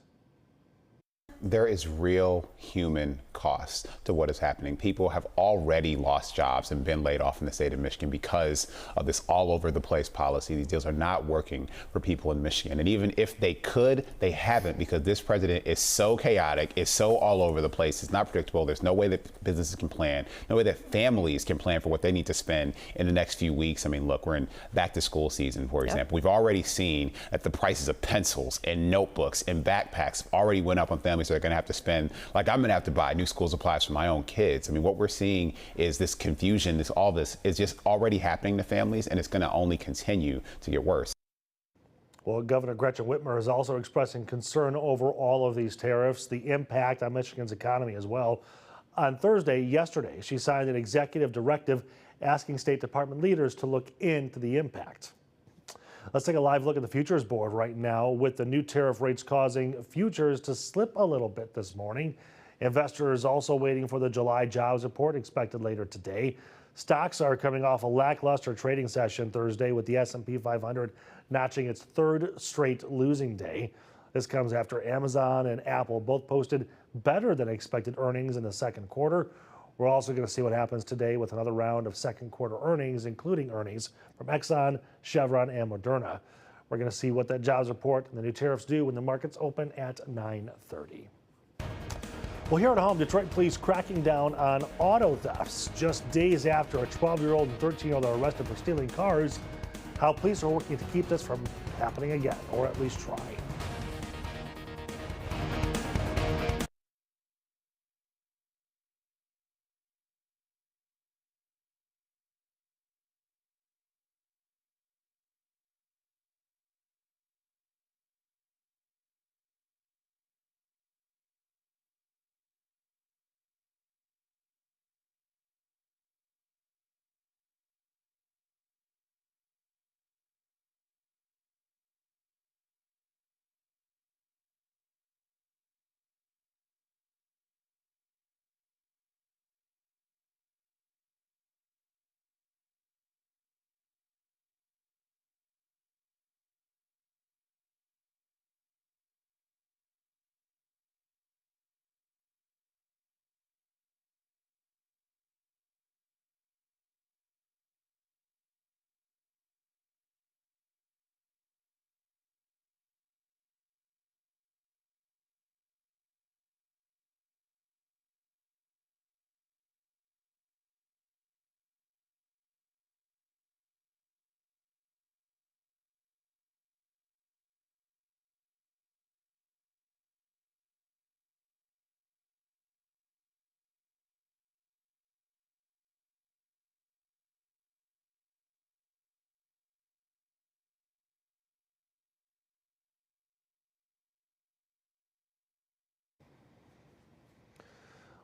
There is real human cost to what is happening. People have already lost jobs and been laid off in the state of Michigan because of this all over the place policy. These deals are not working for people in Michigan. And even if they could, they haven't, because this president is so chaotic, is so all over the place. It's not predictable. There's no way that businesses can plan, no way that families can plan for what they need to spend in the next few weeks. I mean, look, we're in back to school season, for example. We've already seen that the prices of pencils and notebooks and backpacks already went up on families. So they're going to have to spend, like I'm going to have to buy new school supplies for my own kids. I mean, what we're seeing is this confusion, all this is just already happening to families, and it's going to only continue to get worse.
Well, Governor Gretchen Whitmer is also expressing concern over all of these tariffs, the impact on Michigan's economy as well. On yesterday, she signed an executive directive asking State Department leaders to look into the impact. Let's take a live look at the futures board right now, with the new tariff rates causing futures to slip a little bit this morning. Investors also waiting for the July jobs report expected later today. Stocks are coming off a lackluster trading session Thursday, with the S&P 500 notching its third straight losing day. This comes after Amazon and Apple both posted better than expected earnings in the second quarter. We're also going to see what happens today with another round of second quarter earnings, including earnings from Exxon, Chevron, and Moderna. We're going to see what that jobs report and the new tariffs do when the markets open at 9:30. Well, here at home, Detroit police cracking down on auto thefts just days after a 12-year-old and 13-year-old are arrested for stealing cars. How police are working to keep this from happening again, or at least try.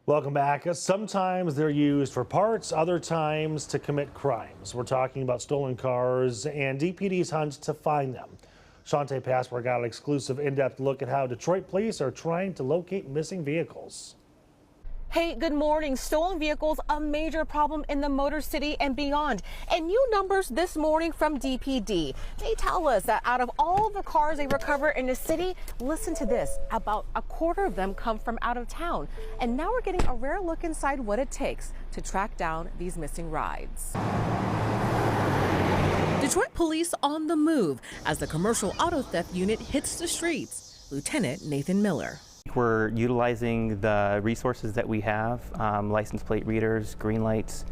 Welcome back. Sometimes they're used for parts, other times to commit crimes. We're talking about stolen cars and DPD's hunt to find them. Shante Passmore got an exclusive in-depth look at how Detroit police are trying to locate missing vehicles.
Hey, good morning. Stolen vehicles, a major problem in the Motor City and beyond. And new numbers this morning from DPD. They tell us that out of all the cars they recover in the city, listen to this, about a quarter of them come from out of town. And now we're getting a rare look inside what it takes to track down these missing rides. Detroit police on the move as the commercial auto theft unit hits the streets. Lieutenant Nathan Miller.
We're utilizing the resources that we have, license plate readers, green lights,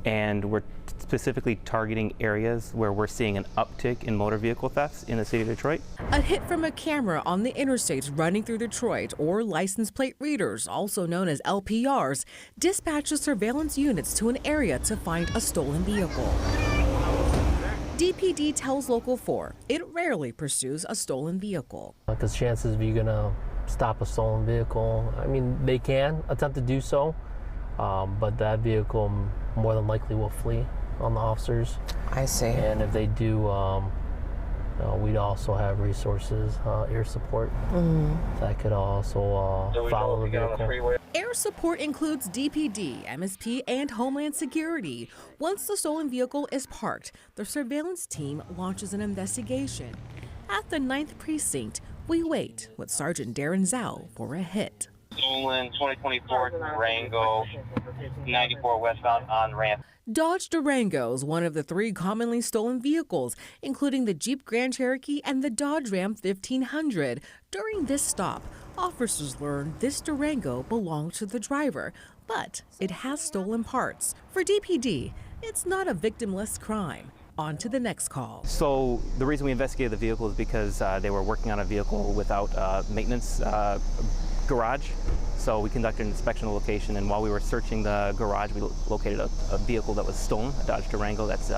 and we're specifically targeting areas where we're seeing an uptick in motor vehicle thefts in the city of Detroit.
A hit from a camera on the interstates running through Detroit, or license plate readers, also known as LPRs, dispatches surveillance units to an area to find a stolen vehicle. DPD tells Local 4 it rarely pursues a stolen vehicle.
Because chances of you gonna stop a stolen vehicle, I mean, they can attempt to do so, but that vehicle more than likely will flee on the officers.
I see.
And if they do, we'd also have resources, air support, that could also follow the vehicle.
Air support includes DPD, MSP, and Homeland Security. Once the stolen vehicle is parked, the surveillance team launches an investigation. At the 9th Precinct, we wait with Sergeant Darren Zhao for a hit.
Stolen 2024 Durango, 94 westbound on ramp.
Dodge Durango is one of the 3 commonly stolen vehicles, including the Jeep Grand Cherokee and the Dodge Ram 1500. During this stop, officers learned this Durango belonged to the driver, but it has stolen parts. For DPD, it's not a victimless crime. On to the next call.
So the reason we investigated the vehicle is because they were working on a vehicle without maintenance garage. So we conducted an inspection of the location, and while we were searching the garage, we located a vehicle that was stolen, a Dodge Durango that's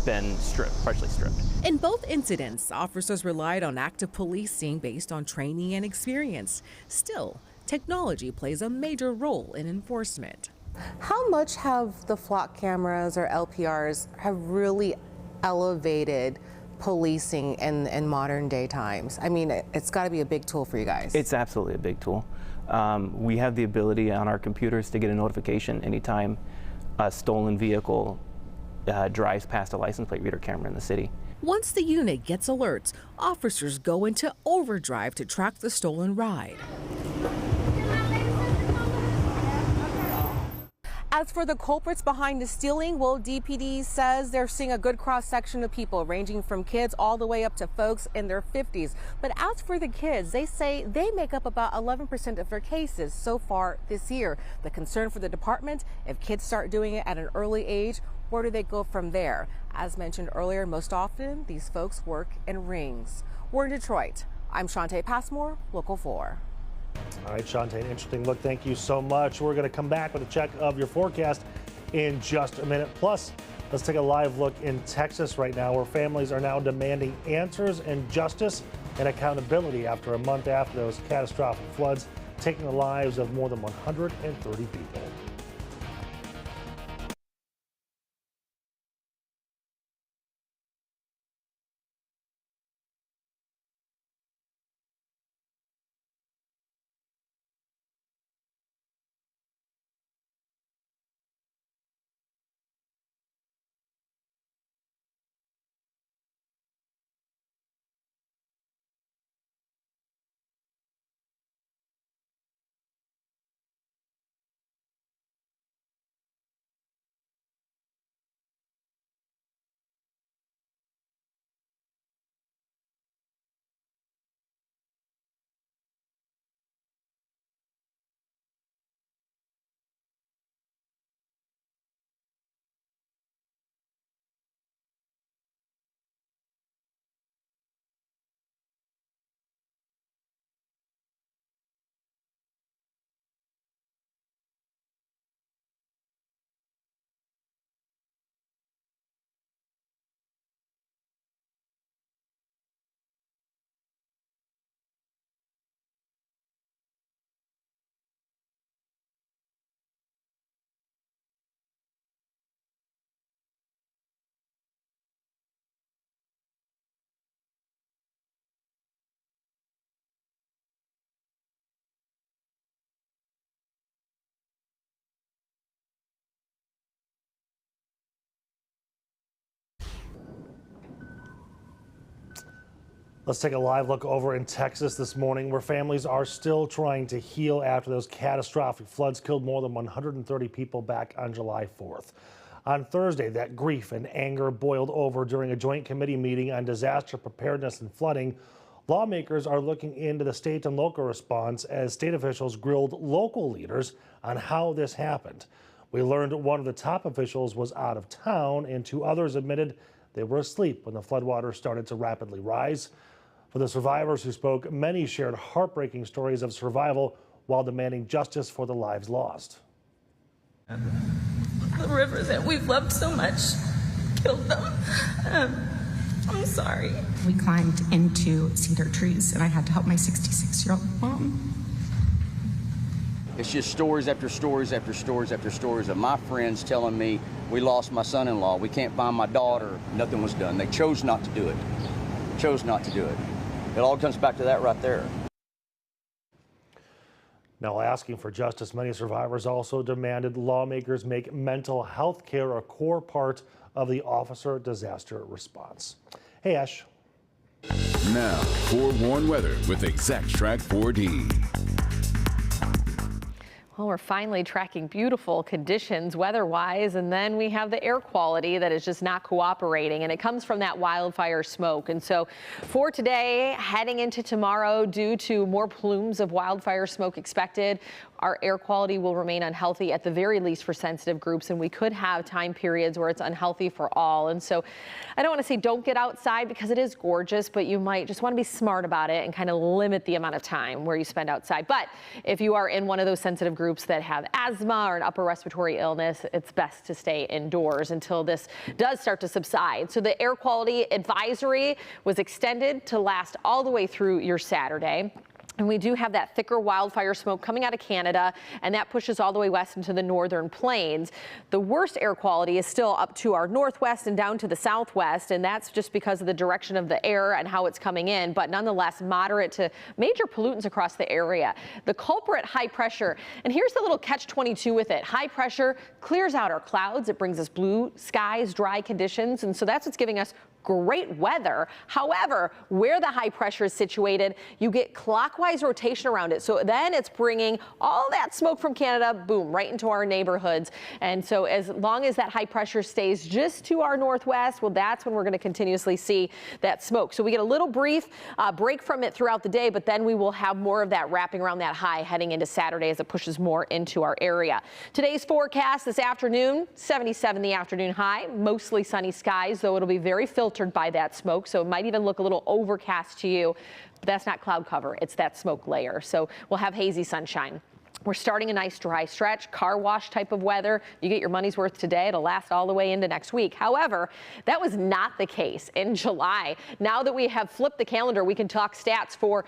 been partially stripped.
In both incidents, officers relied on active policing based on training and experience. Still, technology plays a major role in enforcement.
How much have the flock cameras or LPRs have really elevated policing in modern day times? I mean, it's got to be a big tool for you guys.
It's absolutely a big tool. We have the ability on our computers to get a notification anytime a stolen vehicle drives past a license plate reader camera in the city.
Once the unit gets alerts, officers go into overdrive to track the stolen ride. As for the culprits behind the stealing, well, DPD says they're seeing a good cross-section of people, ranging from kids all the way up to folks in their 50s. But as for the kids, they say they make up about 11% of their cases so far this year. The concern for the department, if kids start doing it at an early age, where do they go from there? As mentioned earlier, most often, these folks work in rings. We're in Detroit. I'm Shante Passmore, Local 4.
All right, Shante, an interesting look. Thank you so much. We're going to come back with a check of your forecast in just a minute. Plus, let's take a live look in Texas right now, where families are now demanding answers and justice and accountability after a month after those catastrophic floods taking the lives of more than 130 people. Let's take a live look over in Texas this morning, where families are still trying to heal after those catastrophic floods killed more than 130 people back on July 4th. On Thursday, that grief and anger boiled over during a joint committee meeting on disaster preparedness and flooding. Lawmakers are looking into the state and local response as state officials grilled local leaders on how this happened. We learned one of the top officials was out of town, and 2 others admitted they were asleep when the floodwaters started to rapidly rise. For the survivors who spoke, many shared heartbreaking stories of survival while demanding justice for the lives lost.
The rivers that we've loved so much killed them. I'm sorry. We climbed into cedar trees and I had to help my 66-year-old mom.
It's just stories after stories after stories after stories of my friends telling me, we lost my son-in-law, we can't find my daughter. Nothing was done. They chose not to do it. Chose not to do it. It all comes back to that right there.
Now, asking for justice, many survivors also demanded lawmakers make mental health care a core part of the officer disaster response. Hey, Ash.
Now, forewarned weather with Exact Track 4D.
Well, we're finally tracking beautiful conditions weather-wise, and then we have the air quality that is just not cooperating, and it comes from that wildfire smoke. And so for today, heading into tomorrow, due to more plumes of wildfire smoke expected, our air quality will remain unhealthy, at the very least for sensitive groups, and we could have time periods where it's unhealthy for all. And so I don't want to say don't get outside because it is gorgeous, but you might just want to be smart about it and kind of limit the amount of time where you spend outside. But if you are in one of those sensitive groups that have asthma or an upper respiratory illness, it's best to stay indoors until this does start to subside. So the air quality advisory was extended to last all the way through your Saturday. And we do have that thicker wildfire smoke coming out of Canada, and that pushes all the way west into the northern plains. The worst air quality is still up to our northwest and down to the southwest, and that's just because of the direction of the air and how it's coming in, but nonetheless moderate to major pollutants across the area. The culprit, high pressure, and here's the little catch-22 with it. High pressure clears out our clouds. It brings us blue skies, dry conditions, and so that's what's giving us great weather. However, where the high pressure is situated, you get clockwise rotation around it. So then it's bringing all that smoke from Canada, boom, right into our neighborhoods. And so as long as that high pressure stays just to our northwest, well, that's when we're going to continuously see that smoke. So we get a little brief break from it throughout the day, but then we will have more of that wrapping around that high heading into Saturday as it pushes more into our area. Today's forecast this afternoon, 77 the afternoon high, mostly sunny skies, though it'll be very filtered by that smoke, so it might even look a little overcast to you, but that's not cloud cover, it's that smoke layer. So we'll have hazy sunshine. We're starting a nice dry stretch, car wash type of weather. You get your money's worth today. It'll last all the way into next week. However, that was not the case in July. Now that we have flipped the calendar, we can talk stats for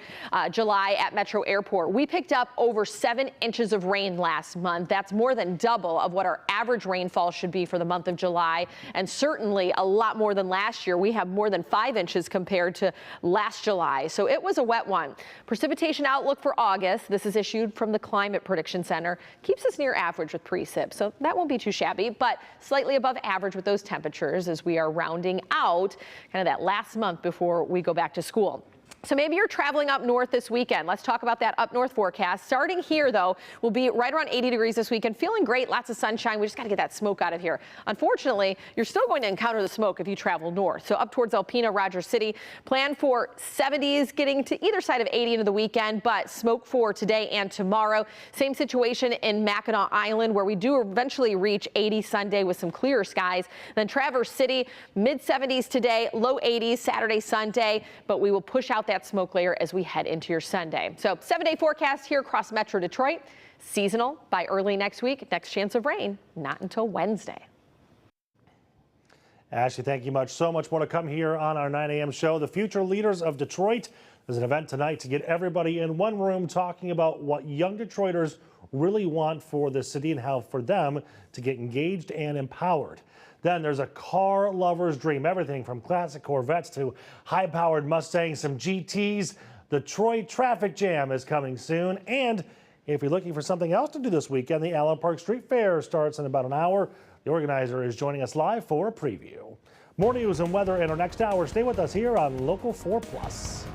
July at Metro Airport. We picked up over 7 inches of rain last month. That's more than double of what our average rainfall should be for the month of July, and certainly a lot more than last year. We have more than 5 inches compared to last July. So it was a wet one. Precipitation outlook for August. This is issued from the Climate Prediction Center, keeps us near average with precip, so that won't be too shabby, but slightly above average with those temperatures as we are rounding out kind of that last month before we go back to school. So maybe you're traveling up north this weekend. Let's talk about that up north forecast. Starting here, though, we'll be right around 80 degrees this weekend. Feeling great, lots of sunshine. We just got to get that smoke out of here. Unfortunately, you're still going to encounter the smoke if you travel north. So up towards Alpena, Rogers City, plan for 70s, getting to either side of 80 into the weekend, but smoke for today and tomorrow. Same situation in Mackinac Island, where we do eventually reach 80 Sunday with some clearer skies. Then Traverse City, mid 70s today, low 80s Saturday, Sunday, but we will push out that smoke layer as we head into your Sunday. So 7-day forecast here across Metro Detroit. Seasonal by early next week. Next chance of rain, not until Wednesday.
Ashley, thank you much. So much more to come here on our 9 a.m. show. The Future Leaders of Detroit. There's an event tonight to get everybody in one room talking about what young Detroiters really want for the city and how for them to get engaged and empowered. Then there's a car lover's dream, everything from classic Corvettes to high-powered Mustangs, some GTs. The Troy Traffic Jam is coming soon. And if you're looking for something else to do this weekend, the Allen Park Street Fair starts in about an hour. The organizer is joining us live for a preview. More news and weather in our next hour. Stay with us here on Local 4 Plus.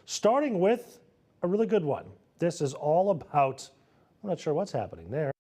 Starting with a really good one. This is all about, I'm not sure what's happening there.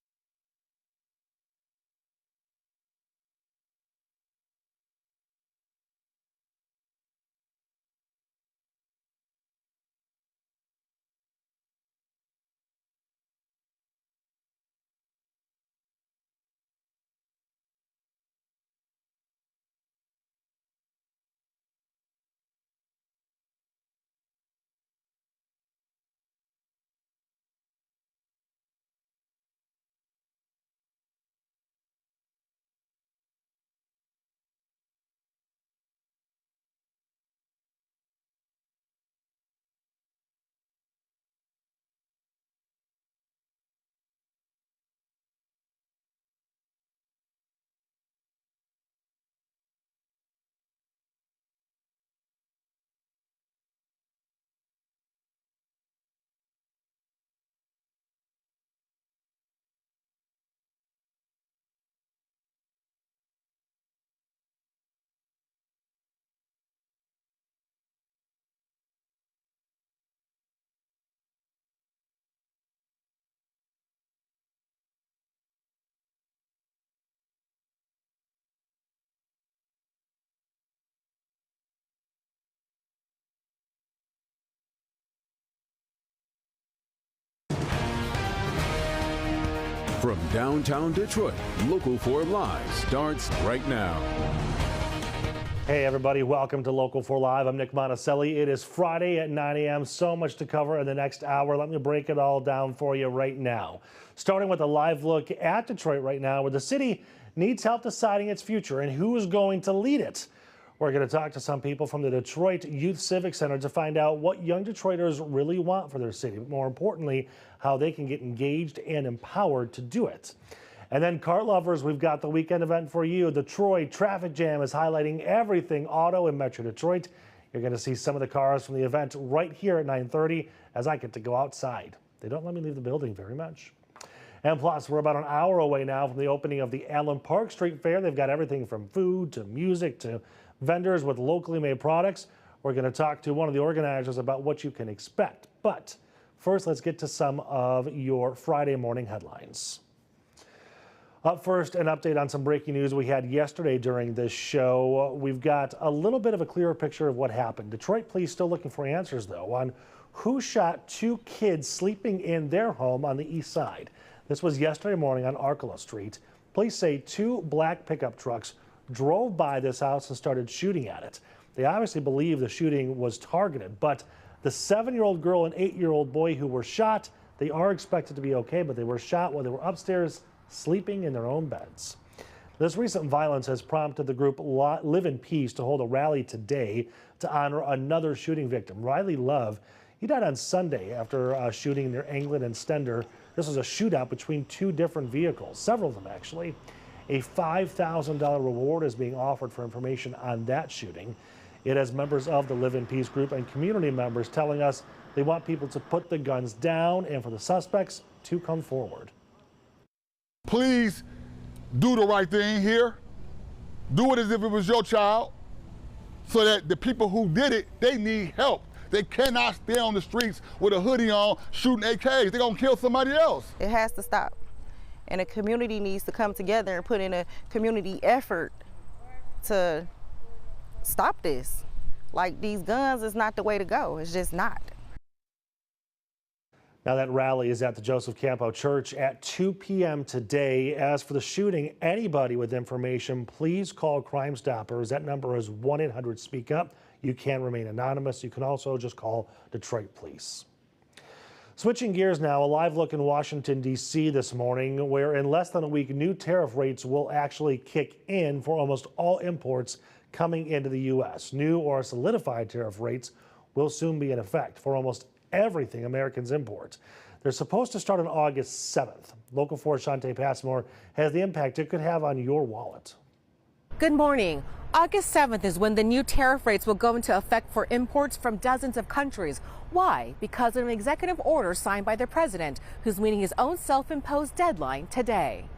From downtown Detroit, Local 4 Live starts right now.
Hey everybody, welcome to Local 4 Live. I'm Nick Monticelli. It is Friday at 9 a.m. So much to cover in the next hour. Let me break it all down for you right now. Starting with a live look at Detroit right now, where the city needs help deciding its future and who is going to lead it. We're going to talk to some people from the Detroit Youth Civic Center to find out what young Detroiters really want for their city, but more importantly, how they can get engaged and empowered to do it. And then car lovers, we've got the weekend event for you. The Troy Traffic Jam is highlighting everything auto in Metro Detroit. You're going to see some of the cars from the event right here at 9:30 as I get to go outside. They don't let me leave the building very much. And plus, we're about an hour away now from the opening of the Allen Park Street Fair. They've got everything from food to music to vendors with locally made products. We're going to talk to one of the organizers about what you can expect. But first, let's get to some of your Friday morning headlines. Up first, an update on some breaking news we had yesterday during this show. We've got a little bit of a clearer picture of what happened. Detroit police still looking for answers, though, on who shot two kids sleeping in their home on the east side. This was yesterday morning on Arcola Street. Police say two black pickup trucks drove by this house and started shooting at it. They obviously believe the shooting was targeted, but the 7-year-old girl and 8-year-old boy who were shot, they are expected to be okay, but they were shot while they were upstairs sleeping in their own beds. This recent violence has prompted the group Live in Peace to hold a rally today to honor another shooting victim, Riley Love. He died on Sunday after a shooting near England and Stender. This was a shootout between two different vehicles, several of them actually. A $5,000 reward is being offered for information on that shooting. It has members of the Live in Peace group and community members telling us they want people to put the guns down and for the suspects to come forward.
Please do the right thing here. Do it as if it was your child, so that the people who did it, they need help. They cannot stay on the streets with a hoodie on shooting AKs. They're gonna kill somebody else.
It has to stop. And the community needs to come together and put in a community effort to stop this. Like, these guns is not the way to go. It's just not.
Now that rally is at the Joseph Campo Church at 2 p.m. today. As for the shooting, anybody with information, please call Crime Stoppers. That number is 1-800-SPEAK-UP. You can remain anonymous. You can also just call Detroit Police. Switching gears now, a live look in Washington, D.C. this morning, where in less than a week, new tariff rates will actually kick in for almost all imports coming into the U.S. New or solidified tariff rates will soon be in effect for almost everything Americans import. They're supposed to start on August 7th. Local 4's Shante Passmore has the impact it could have on your wallet.
Good morning. August 7th is when the new tariff rates will go into effect for imports from dozens of countries. Why? Because of an executive order signed by the president, who's meeting his own self-imposed deadline today.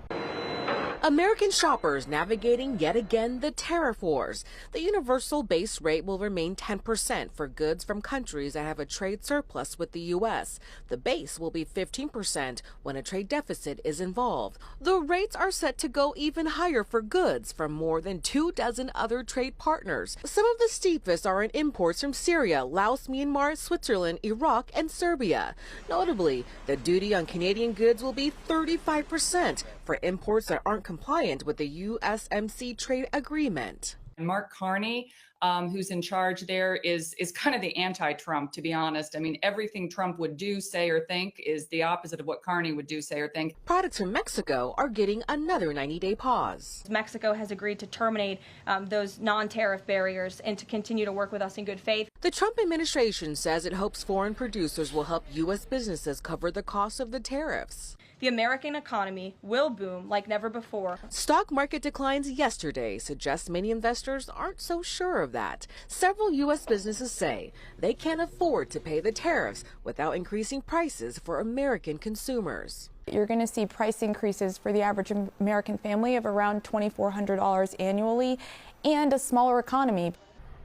American shoppers navigating yet again the tariff wars. The universal base rate will remain 10% for goods from countries that have a trade surplus with the U.S. The base will be 15% when a trade deficit is involved. The rates are set to go even higher for goods from more than 24 other trade partners. Some of the steepest are in imports from Syria, Laos, Myanmar, Switzerland, Iraq, and Serbia. Notably, the duty on Canadian goods will be 35% for imports that aren't compliant with the USMC trade agreement.
Mark Carney, who's in charge there, is kind of the anti-Trump, to be honest. I mean, everything Trump would do, say, or think is the opposite of what Carney would do, say, or think.
Products from Mexico are getting another 90-day pause.
Mexico has agreed to terminate those non-tariff barriers and to continue to work with us in good faith.
The Trump administration says it hopes foreign producers will help U.S. businesses cover the cost of the tariffs.
The American economy will boom like never before.
Stock market declines yesterday suggest many investors aren't so sure of that. Several U.S. businesses say they can't afford to pay the tariffs without increasing prices for American consumers.
You're going to see price increases for the average American family of around $2,400 annually and a smaller economy.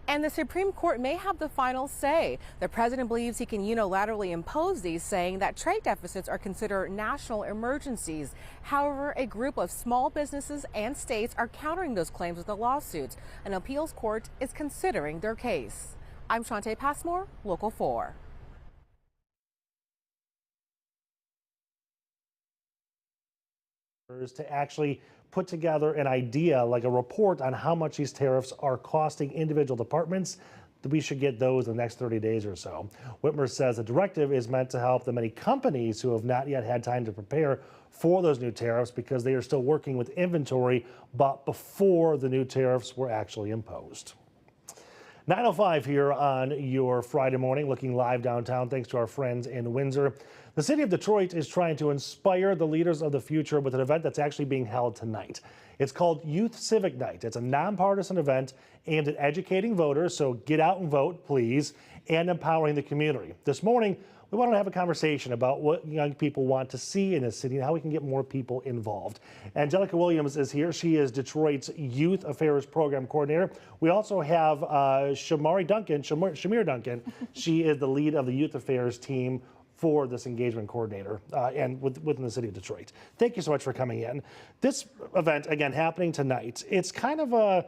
And the Supreme Court may have the final say. The president believes he can unilaterally impose these, saying that trade deficits are considered national emergencies. However, a group of small businesses and states are countering those claims with a lawsuit. An appeals court is considering their case. I'm Shante Passmore, Local 4.
To actually put together an idea, like a report on how much these tariffs are costing individual departments. We should get those in the next 30 days or so. Whitmer says the directive is meant to help the many companies who have not yet had time to prepare for those new tariffs because they are still working with inventory bought before the new tariffs were actually imposed. 9:05 here on your Friday morning, looking live downtown thanks to our friends in Windsor. The city of Detroit is trying to inspire the leaders of the future with an event that's actually being held tonight. It's called Youth Civic Night. It's a nonpartisan event aimed at educating voters, so get out and vote, please, and empowering the community. This morning, we want to have a conversation about what young people want to see in this city and how we can get more people involved. Angelica Williams is here. She is Detroit's Youth Affairs Program Coordinator. We also have Shamir Duncan. She is the lead of the Youth Affairs team for this engagement coordinator and within the city of Detroit. Thank you so much for coming in. This event, again, happening tonight, it's kind of an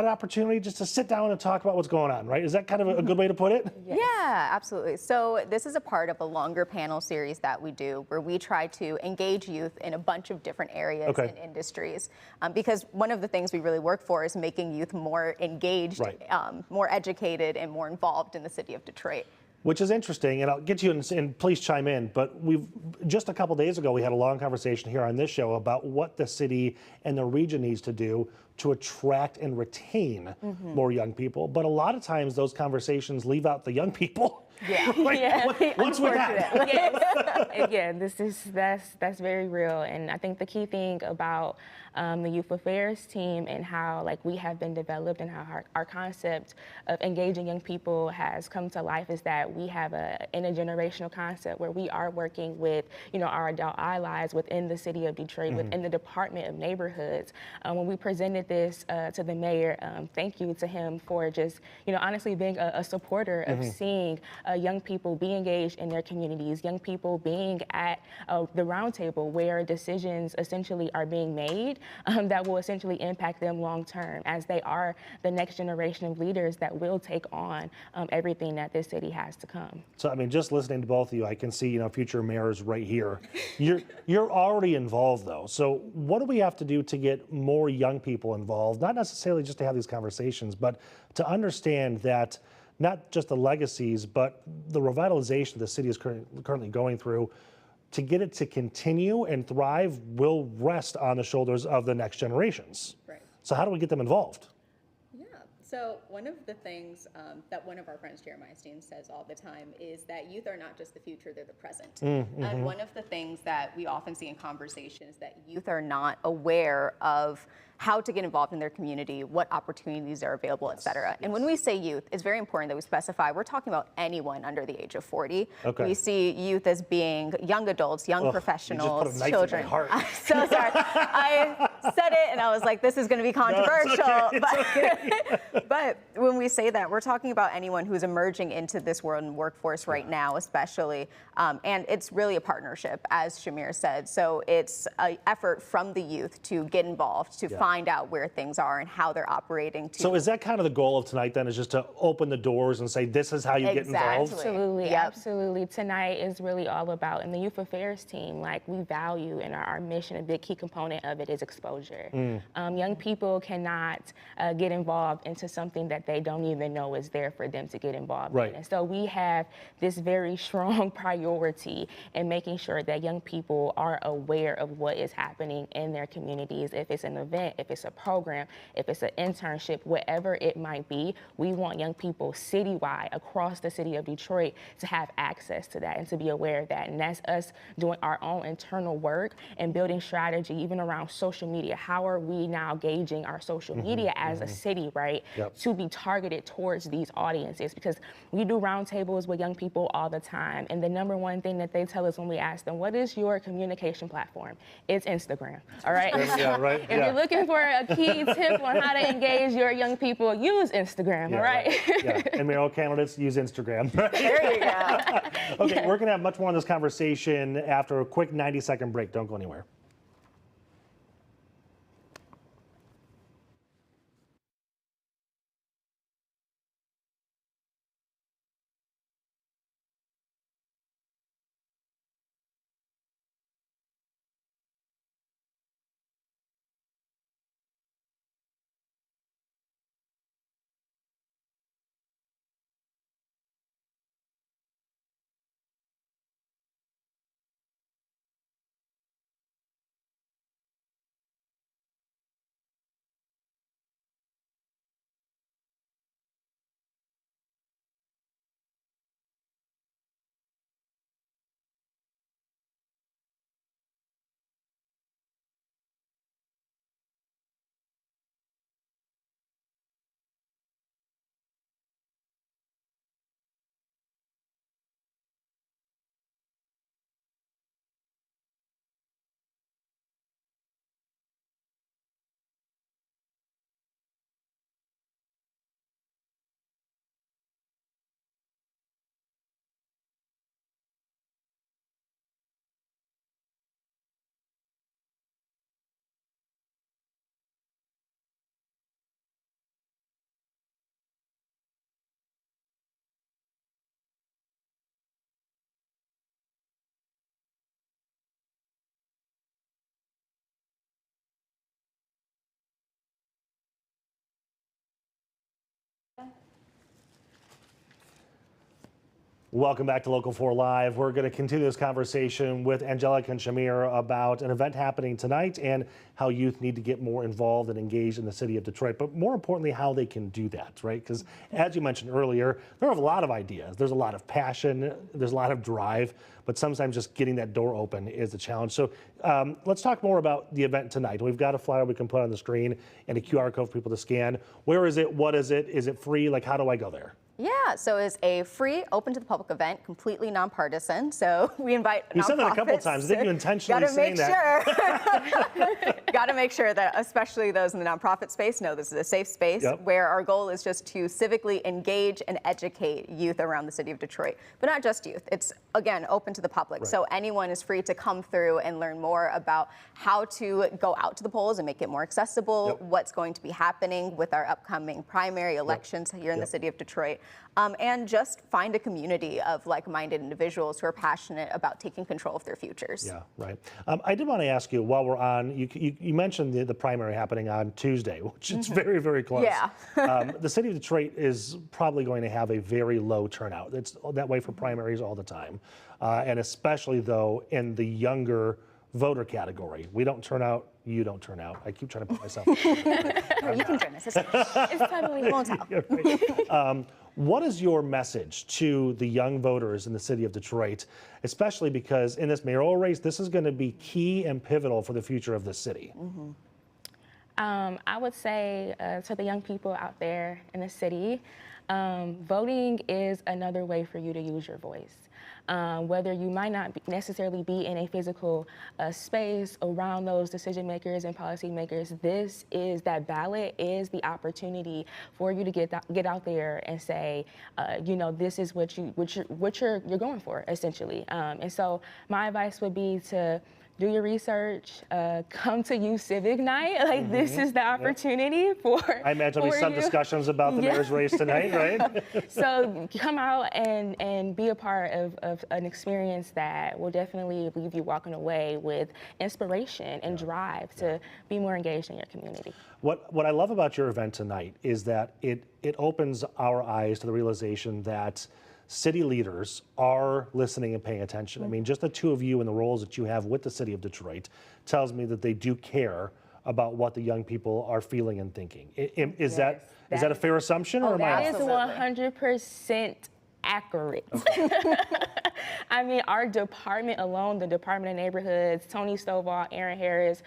opportunity just to sit down and talk about what's going on, right? Is that kind of a good way to put it?
Yes. Yeah, absolutely. So this is a part of a longer panel series that we do where we try to engage youth in a bunch of different areas and industries. Because one of the things we really work for is making youth more engaged, more educated, and more involved in the city of Detroit.
Which is interesting, and I'll get you in, and please chime in, but just a couple days ago, we had a long conversation here on this show about what the city and the region needs to do to attract and retain more young people. But a lot of times those conversations leave out the young people.
Yeah.
What's with that?
Yes. Again, that's very real. And I think the key thing about the Youth Affairs team and how we have been developed and how our concept of engaging young people has come to life is that we have an intergenerational concept where we are working with our adult allies within the city of Detroit, within the Department of Neighborhoods. When we presented this to the mayor, thank you to him for just honestly being a supporter of seeing young people be engaged in their communities, young people being at the roundtable where decisions essentially are being made that will essentially impact them long term, as they are the next generation of leaders that will take on everything that this city has to come.
So, I mean, just listening to both of you, I can see, future mayors right here. You're already involved, though. So what do we have to do to get more young people involved? Not necessarily just to have these conversations, but to understand that not just the legacies, but the revitalization the city is currently going through, to get it to continue and thrive will rest on the shoulders of the next generations.
Right.
So how do we get them involved?
So one of the things that one of our friends, Jeremiah Steen, says all the time is that youth are not just the future, they're the present.
Mm-hmm.
And one of the things that we often see in conversation is that youth are not aware of how to get involved in their community, what opportunities are available, et cetera. And when we say youth, it's very important that we specify we're talking about anyone under the age of 40.
Okay.
We see youth as being young adults, young professionals,
you just put a knife
children.
in my heart.
I'm so sorry. I said it and I was like, this is going to be controversial.
No, it's okay.
But when we say that, we're talking about anyone who's emerging into this world and workforce right now, especially. And it's really a partnership, as Shamir said. So it's an effort from the youth to get involved, to find out where things are and how they're operating.
So is that kind of the goal of tonight then, is just to open the doors and say, this is how you get involved?
Absolutely, absolutely. Tonight is really all about, and the Youth Affairs team, like we value and our mission, a big key component of it is exposure. Young people cannot get involved into something that they don't even know is there for them to get involved in. And so we have this very strong priority in making sure that young people are aware of what is happening in their communities. If it's an event, if it's a program, if it's an internship, whatever it might be, we want young people citywide across the city of Detroit to have access to that and to be aware of that. And that's us doing our own internal work and building strategy even around social media. How are we now gauging our social media as a city, right, to be targeted towards these audiences? Because we do roundtables with young people all the time, and the number one thing that they tell us when we ask them, what is your communication platform? It's Instagram, all right? If you're looking for a key tip on how to engage your young people, use Instagram, all right?
And mayoral candidates use Instagram.
There you go.
Okay, we're going to have much more on this conversation after a quick 90-second break. Don't go anywhere. Welcome back to Local 4 Live. We're going to continue this conversation with Angelica and Shamir about an event happening tonight and how youth need to get more involved and engaged in the city of Detroit, but more importantly, how they can do that, right? Because as you mentioned earlier, there are a lot of ideas. There's a lot of passion, there's a lot of drive, but sometimes just getting that door open is the challenge. So let's talk more about the event tonight. We've got a flyer we can put on the screen and a QR code for people to scan. Where is it? What is it? Is it free? Like, how do I go there?
Yeah, so it's a free, open to the public event, completely nonpartisan. So we invite
You said that a couple
nonprofits.
times. I think you intentionally
Gotta
saying
make
that.
sure. Got to make sure that, especially those in the nonprofit space, know this is a safe space where our goal is just to civically engage and educate youth around the city of Detroit. But not just youth. It's, again, open to the public. So anyone is free to come through and learn more about how to go out to the polls and make it more accessible, what's going to be happening with our upcoming primary elections here in the city of Detroit. And just find a community of like-minded individuals who are passionate about taking control of their futures.
Yeah, right. I did want to ask you, while we're on, you mentioned the primary happening on Tuesday, which is very, very close.
Yeah.
The city of Detroit is probably going to have a very low turnout. It's that way for primaries all the time. And especially, though, in the younger voter category. We don't turn out, you don't turn out. I keep trying to put myself.
You can join us. It's totally, we won't tell.
What is your message to the young voters in the city of Detroit, especially because in this mayoral race, this is going to be key and pivotal for the future of the city?
I would say to the young people out there in the city, voting is another way for you to use your voice. Whether you might not necessarily be in a physical space around those decision makers and policy makers, that ballot is the opportunity for you to get out there and say, you know, this is what you're going for, essentially. And so my advice would be to do your research, come to Youth Civic Night. Like, this is the opportunity for
I imagine there'll be some discussions about the mayor's race tonight, right?
So come out and be a part of an experience that will definitely leave you walking away with inspiration and drive to be more engaged in your community.
What I love about your event tonight is that it opens our eyes to the realization that city leaders are listening and paying attention. I mean, just the two of you and the roles that you have with the city of Detroit tells me that they do care about what the young people are feeling and thinking. Is that a fair assumption, or am I off?
That is 100% accurate. I mean, our department alone, the Department of Neighborhoods, Tony Stovall, Aaron Harris,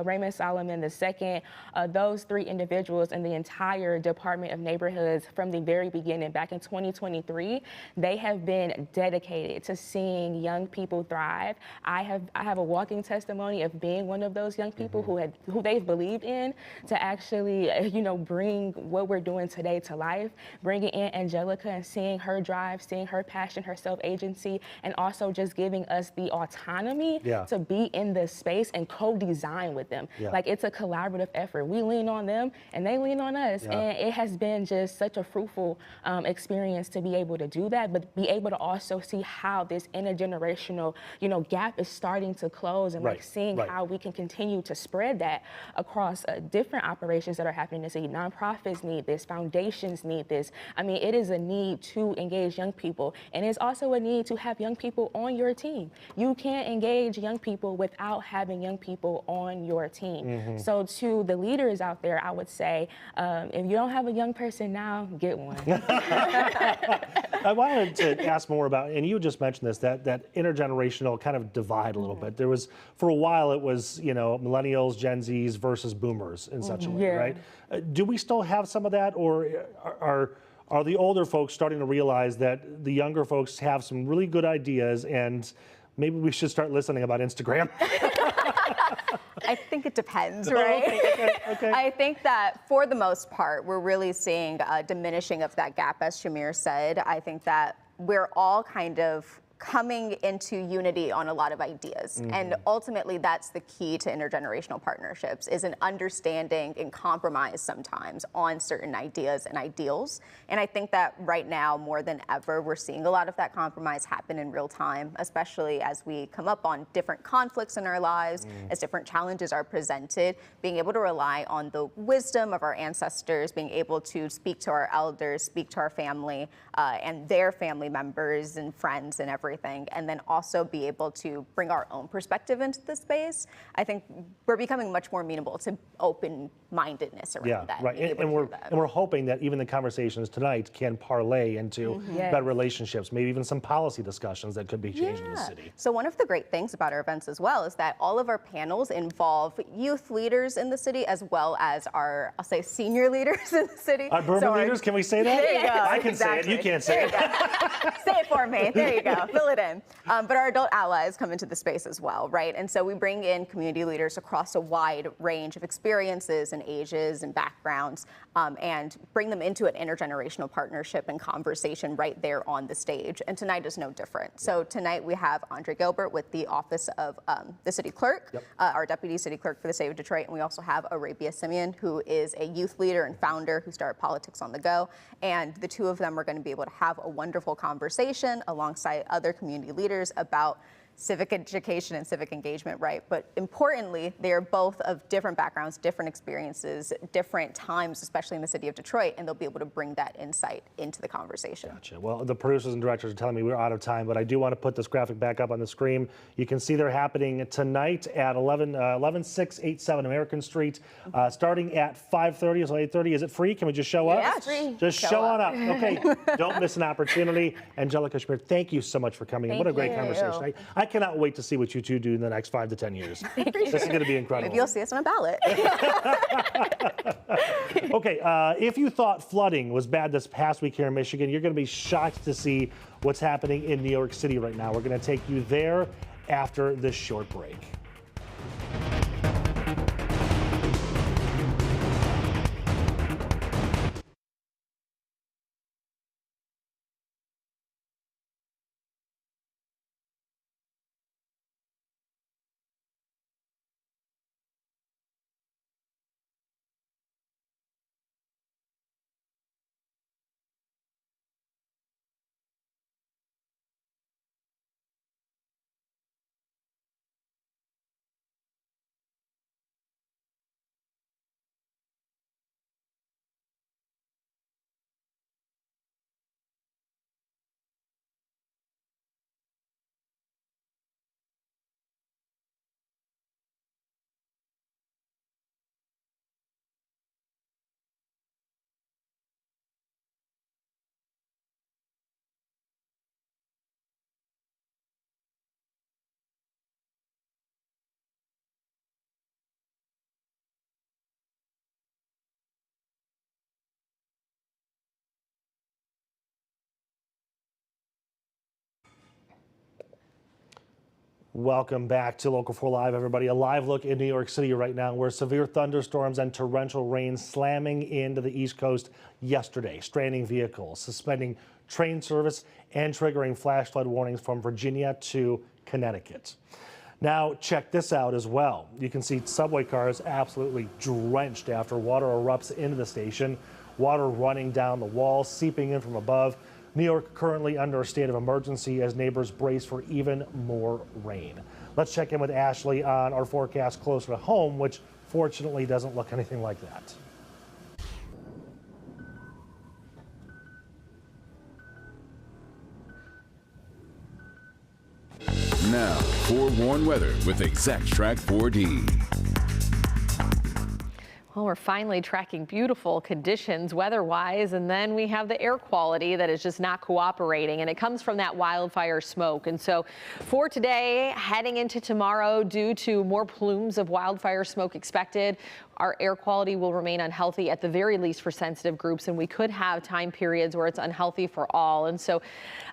Raymond Solomon II, those three individuals in the entire Department of Neighborhoods from the very beginning, back in 2023, they have been dedicated to seeing young people thrive. I have a walking testimony of being one of those young people who they've believed in to actually, you know, bring what we're doing today to life, bringing in Angelica and seeing her drive, seeing her passion, her self-agency, and also just giving us the autonomy to be in this space and co-design with them. Like, it's a collaborative effort. We lean on them and they lean on us. And it has been just such a fruitful experience to be able to do that, but be able to also see how this intergenerational, you know, gap is starting to close, and like seeing how we can continue to spread that across different operations that are happening in the city. Nonprofits need this, foundations need this. I mean, it is a need to engage young people, and it's also a need to have young people on your team. You can't engage young people without having young people on your team. So to the leaders out there, I would say, if you don't have a young person now, get one.
I wanted to ask more about, and you just mentioned this, that intergenerational kind of divide a little bit. There was, for a while, it was, you know, millennials, Gen Zs versus boomers in such a way, right? Do we still have some of that, or are the older folks starting to realize that the younger folks have some really good ideas, and maybe we should start listening about Instagram?
I think it depends, right?
Okay.
I think that for the most part, we're really seeing a diminishing of that gap, as Shamir said. I think that we're all kind of coming into unity on a lot of ideas. And ultimately, that's the key to intergenerational partnerships, is an understanding and compromise sometimes on certain ideas and ideals. And I think that right now, more than ever, we're seeing a lot of that compromise happen in real time, especially as we come up on different conflicts in our lives, as different challenges are presented, being able to rely on the wisdom of our ancestors, being able to speak to our elders, speak to our family and their family members and friends and everyone, everything and then also be able to bring our own perspective into the space, I think we're becoming much more amenable to open-mindedness around that.
Right. And we're hoping that even the conversations tonight can parlay into better relationships, maybe even some policy discussions that could be changing the city.
So one of the great things about our events as well is that all of our panels involve youth leaders in the city as well as our, I'll say, senior leaders in the city.
Our Bourbon leaders, can we say that?
There you go.
I can say it, you can't say it.
Say it for me. There you go. Fill it in. But our adult allies come into the space as well, right? And so we bring in community leaders across a wide range of experiences and ages and backgrounds, and bring them into an intergenerational partnership and conversation right there on the stage. And tonight is no different. So tonight we have Andre Gilbert with the Office of the City Clerk, our Deputy City Clerk for the State of Detroit, and we also have Arabia Simeon, who is a youth leader and founder who started Politics on the Go. And the two of them are going to be able to have a wonderful conversation alongside other community leaders about civic education and civic engagement, right? But importantly, they are both of different backgrounds, different experiences, different times, especially in the city of Detroit, and they'll be able to bring that insight into the conversation.
Gotcha. Well, the producers and directors are telling me we're out of time, but I do want to put this graphic back up on the screen. You can see they're happening tonight at 11687 American Street, starting at 5:30 or 8:30. Is it free? Can we just show up?
Yeah, it's free.
Just show on up. Okay, don't miss an opportunity. Angelica Schmidt, thank you so much for coming in. What a great conversation. I cannot wait to see what you two do in the next 5 to 10 years. This is going to be incredible.
Maybe you'll see us on a ballot.
Okay, if you thought flooding was bad this past week here in Michigan, you're going to be shocked to see what's happening in New York City right now. We're going to take you there after this short break. Welcome back to Local 4 Live, everybody. A live look in New York City right now where severe thunderstorms and torrential rain slamming into the East Coast yesterday, stranding vehicles, suspending train service, and triggering flash flood warnings from Virginia to Connecticut. Now, check this out as well. You can see subway cars absolutely drenched after water erupts into the station, water running down the walls, seeping in from above. New York currently under a state of emergency as neighbors brace for even more rain. Let's check in with Ashley on our forecast closer to home, which fortunately doesn't look anything like that.
Now, forewarned weather with ExactTrack 4D.
Well, we're finally tracking beautiful conditions weather-wise, and then we have the air quality that is just not cooperating, and it comes from that wildfire smoke. And so for today, heading into tomorrow, due to more plumes of wildfire smoke expected, our air quality will remain unhealthy at the very least for sensitive groups, and we could have time periods where it's unhealthy for all. And so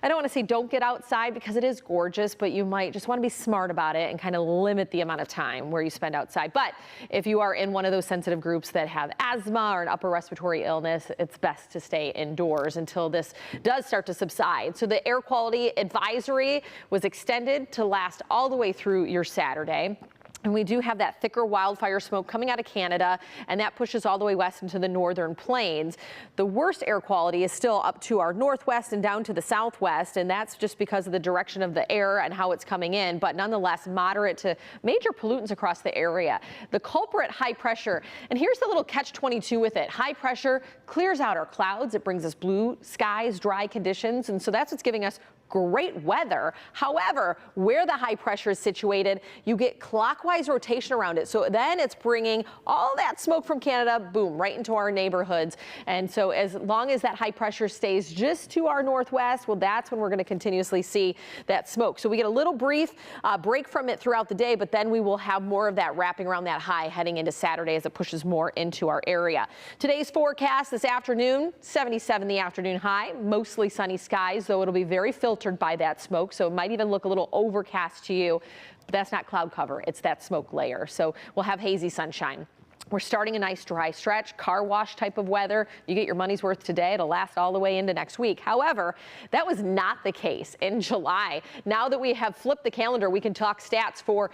I don't want to say don't get outside because it is gorgeous, but you might just want to be smart about it and kind of limit the amount of time where you spend outside. But if you are in one of those sensitive groups that have asthma or an upper respiratory illness, it's best to stay indoors until this does start to subside. So the air quality advisory was extended to last all the way through your Saturday. And we do have that thicker wildfire smoke coming out of Canada, and that pushes all the way west into the northern plains. The worst air quality is still up to our northwest and down to the southwest, and that's just because of the direction of the air and how it's coming in, but nonetheless moderate to major pollutants across the area. The culprit, high pressure, and here's the little catch-22 with it. High pressure clears out our clouds. It brings us blue skies, dry conditions, and so that's what's giving us great weather. However, where the high pressure is situated, you get clockwise rotation around it. So then it's bringing all that smoke from Canada, boom, right into our neighborhoods. And so as long as that high pressure stays just to our northwest, well, that's when we're going to continuously see that smoke. So we get a little brief break from it throughout the day, but then we will have more of that wrapping around that high heading into Saturday as it pushes more into our area. Today's forecast this afternoon, 77 the afternoon high, mostly sunny skies, though it'll be very filtered by that smoke, so it might even look a little overcast to you, but that's not cloud cover, it's that smoke layer. So we'll have hazy sunshine. We're starting a nice dry stretch, car wash type of weather. You get your money's worth today. It'll last all the way into next week. However, that was not the case in July. Now that we have flipped the calendar, we can talk stats for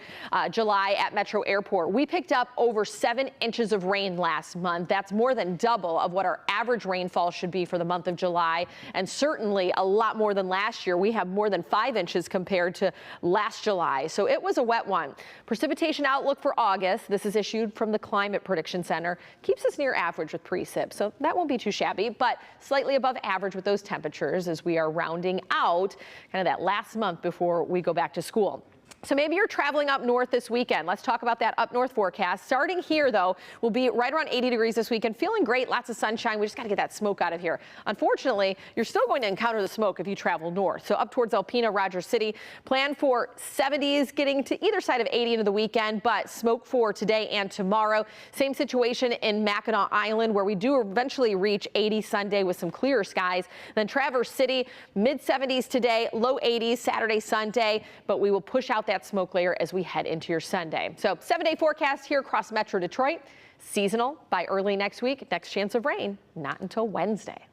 July at Metro Airport. We picked up over 7 inches of rain last month. That's more than double of what our average rainfall should be for the month of July, and certainly a lot more than last year. We have more than 5 inches compared to last July. So it was a wet one. Precipitation outlook for August. This is issued from the Climate Prediction Center, keeps us near average with precip, so that won't be too shabby, but slightly above average with those temperatures as we are rounding out kind of that last month before we go back to school. So maybe you're traveling up north this weekend. Let's talk about that up north forecast. Starting here, though, we'll be right around 80 degrees this weekend. Feeling great, lots of sunshine. We just got to get that smoke out of here. Unfortunately, you're still going to encounter the smoke if you travel north. So up towards Alpena, Rogers City, plan for 70s, getting to either side of 80 into the weekend, but smoke for today and tomorrow. Same situation in Mackinac Island, where we do eventually reach 80 Sunday with some clearer skies. Then Traverse City, mid 70s today, low 80s Saturday, Sunday, but we will push out that smoke layer as we head into your Sunday. So 7-day forecast here across Metro Detroit. Seasonal by early next week. Next chance of rain, not until Wednesday.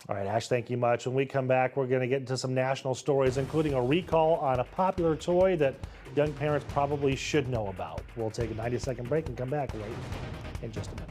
All right, Ash, thank you much. When we come back, we're going to get into some national stories, including a recall on a popular toy that young parents probably should know about. We'll take a 90-second break and come back right in just a minute.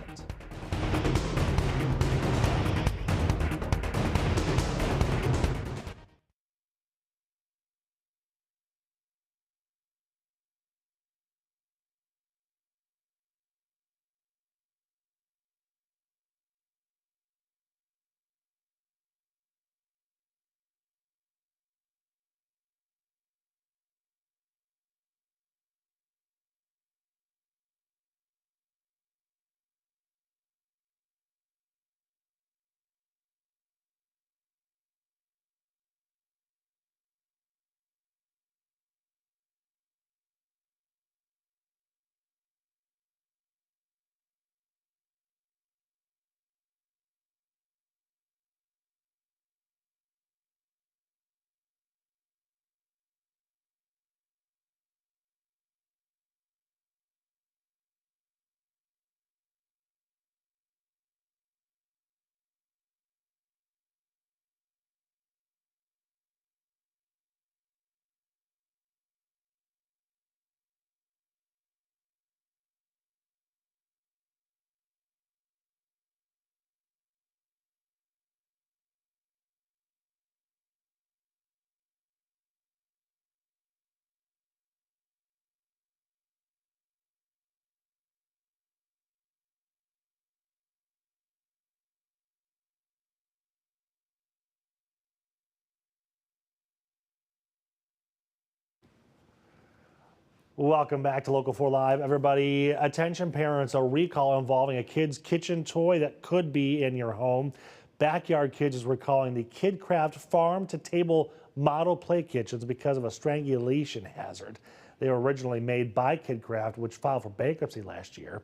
Welcome back to Local 4 Live. Everybody, attention parents, a recall involving a kid's kitchen toy that could be in your home. Backyard Kids is recalling the KidCraft farm-to-table model play kitchens because of a strangulation hazard. They were originally made by KidCraft, which filed for bankruptcy last year.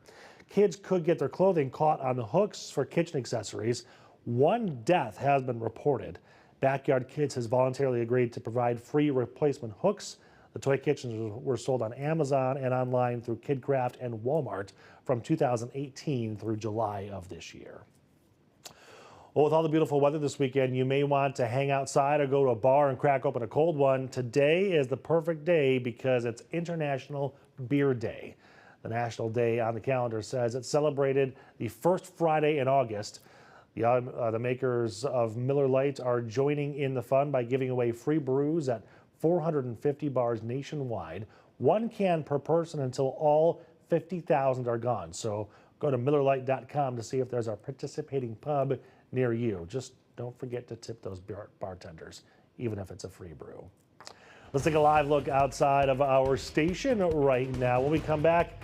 Kids could get their clothing caught on the hooks for kitchen accessories. One death has been reported. Backyard Kids has voluntarily agreed to provide free replacement hooks. The toy kitchens were sold on Amazon and online through KidCraft and Walmart from 2018 through July of this year. Well, with all the beautiful weather this weekend, you may want to hang outside or go to a bar and crack open a cold one. Today is the perfect day because it's International Beer Day. The national day on the calendar says it's celebrated the first Friday in August. The makers of Miller Lite are joining in the fun by giving away free brews at 450 bars nationwide, 1 can per person until all 50,000 are gone. So go to MillerLite.com to see if there's a participating pub near you. Just don't forget to tip those bartenders. even if it's a free brew. Let's take a live look outside of our station right now. When we come back,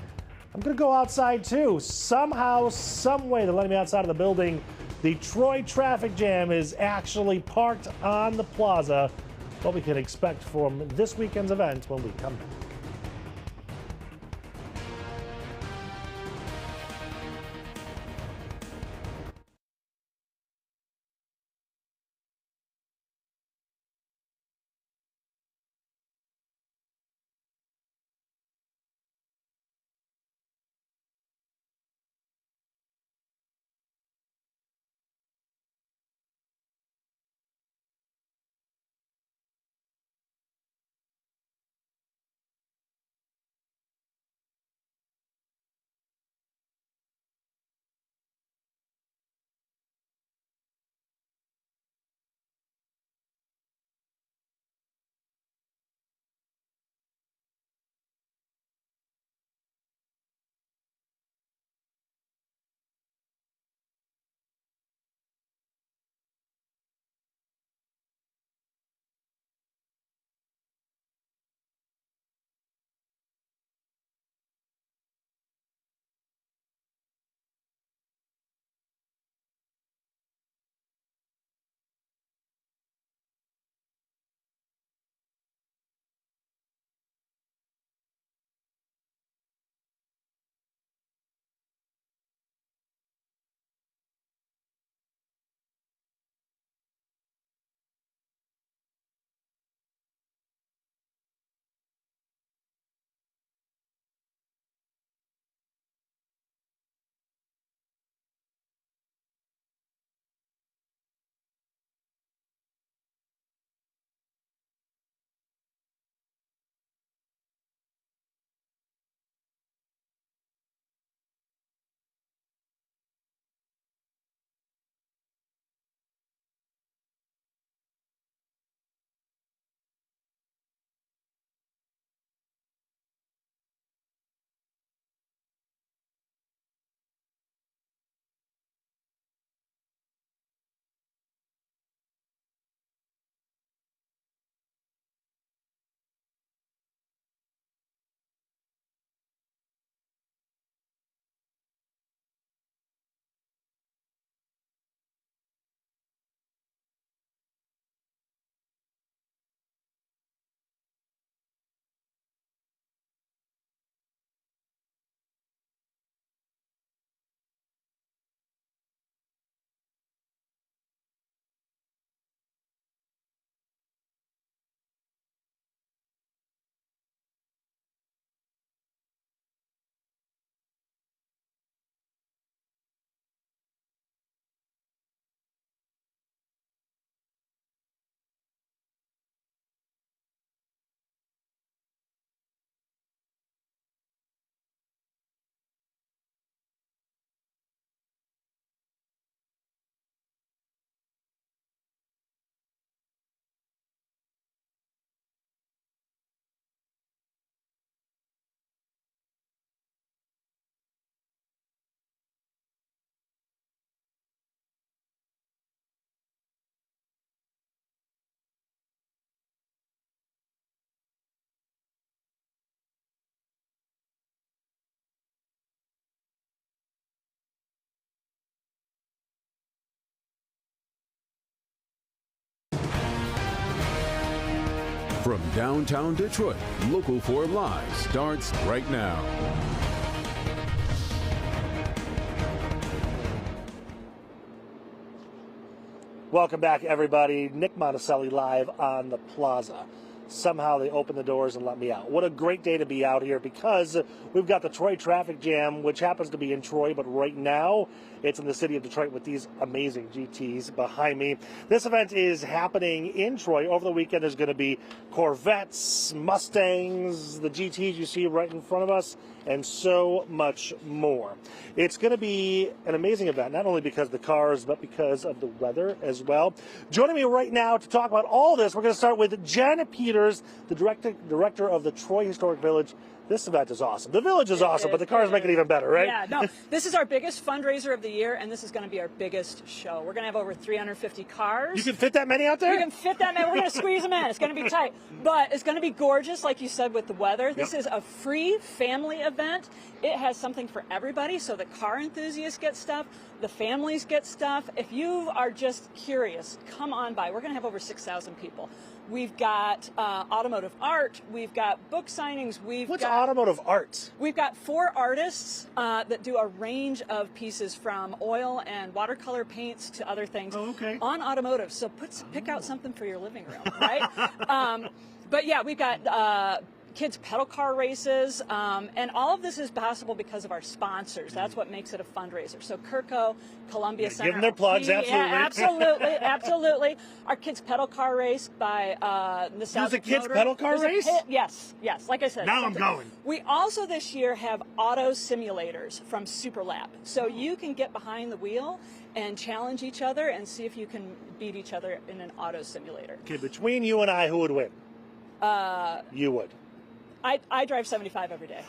I'm going to go outside too. Somehow, some way, they're letting me outside of the building. The Troy traffic jam is actually parked on the plaza. What we can expect from this weekend's event when we come back.
From downtown Detroit, Local 4 Live starts right now.
Welcome back, everybody. Nick Monticelli live on the plaza. Somehow they opened the doors and let me out. What a great day to be out here because we've got the Troy traffic jam, which happens to be in Troy, but right now it's in the city of Detroit with these amazing GTs behind me. This event is happening in Troy. Over the weekend, there's going to be Corvettes, Mustangs, the GTs you see right in front of us, and so much more. It's going to be an amazing event, not only because of the cars, but because of the weather as well. Joining me right now to talk about all this, we're going to start with Jen Peters, the director of the Troy Historic Village. This event is awesome. The village is awesome, but the cars make it even better, right?
Yeah, no, this is our biggest fundraiser of the year, and this is going to be our biggest show. We're going to have over 350 cars.
You can fit that many out there?
You can fit that many. We're going to squeeze them in. It's going to be tight, but it's going to be gorgeous, like you said, with the weather. This is a free family event. It has something for everybody, so the car enthusiasts get stuff, the families get stuff. If you are just curious, come on by. We're going to have over 6,000 people. We've got automotive art. We've got book signings.
What's automotive art?
We've got 4 artists that do a range of pieces from oil and watercolor paints to other things on automotive. So pick out something for your living room, right? But yeah, we've got kids pedal car races, and all of this is possible because of our sponsors. That's what makes it a fundraiser. So Kirko, Columbia Center.
Give them their plugs, absolutely.
Yeah, absolutely, absolutely. Our kids pedal car race by the South.
There's a kids pedal car race?
Yes. Like I said.
Now I'm going.
We also this year have auto simulators from Superlab, so you can get behind the wheel and challenge each other and see if you can beat each other in an auto simulator.
Okay, between you and I, who would win? You would.
I drive 75 every day.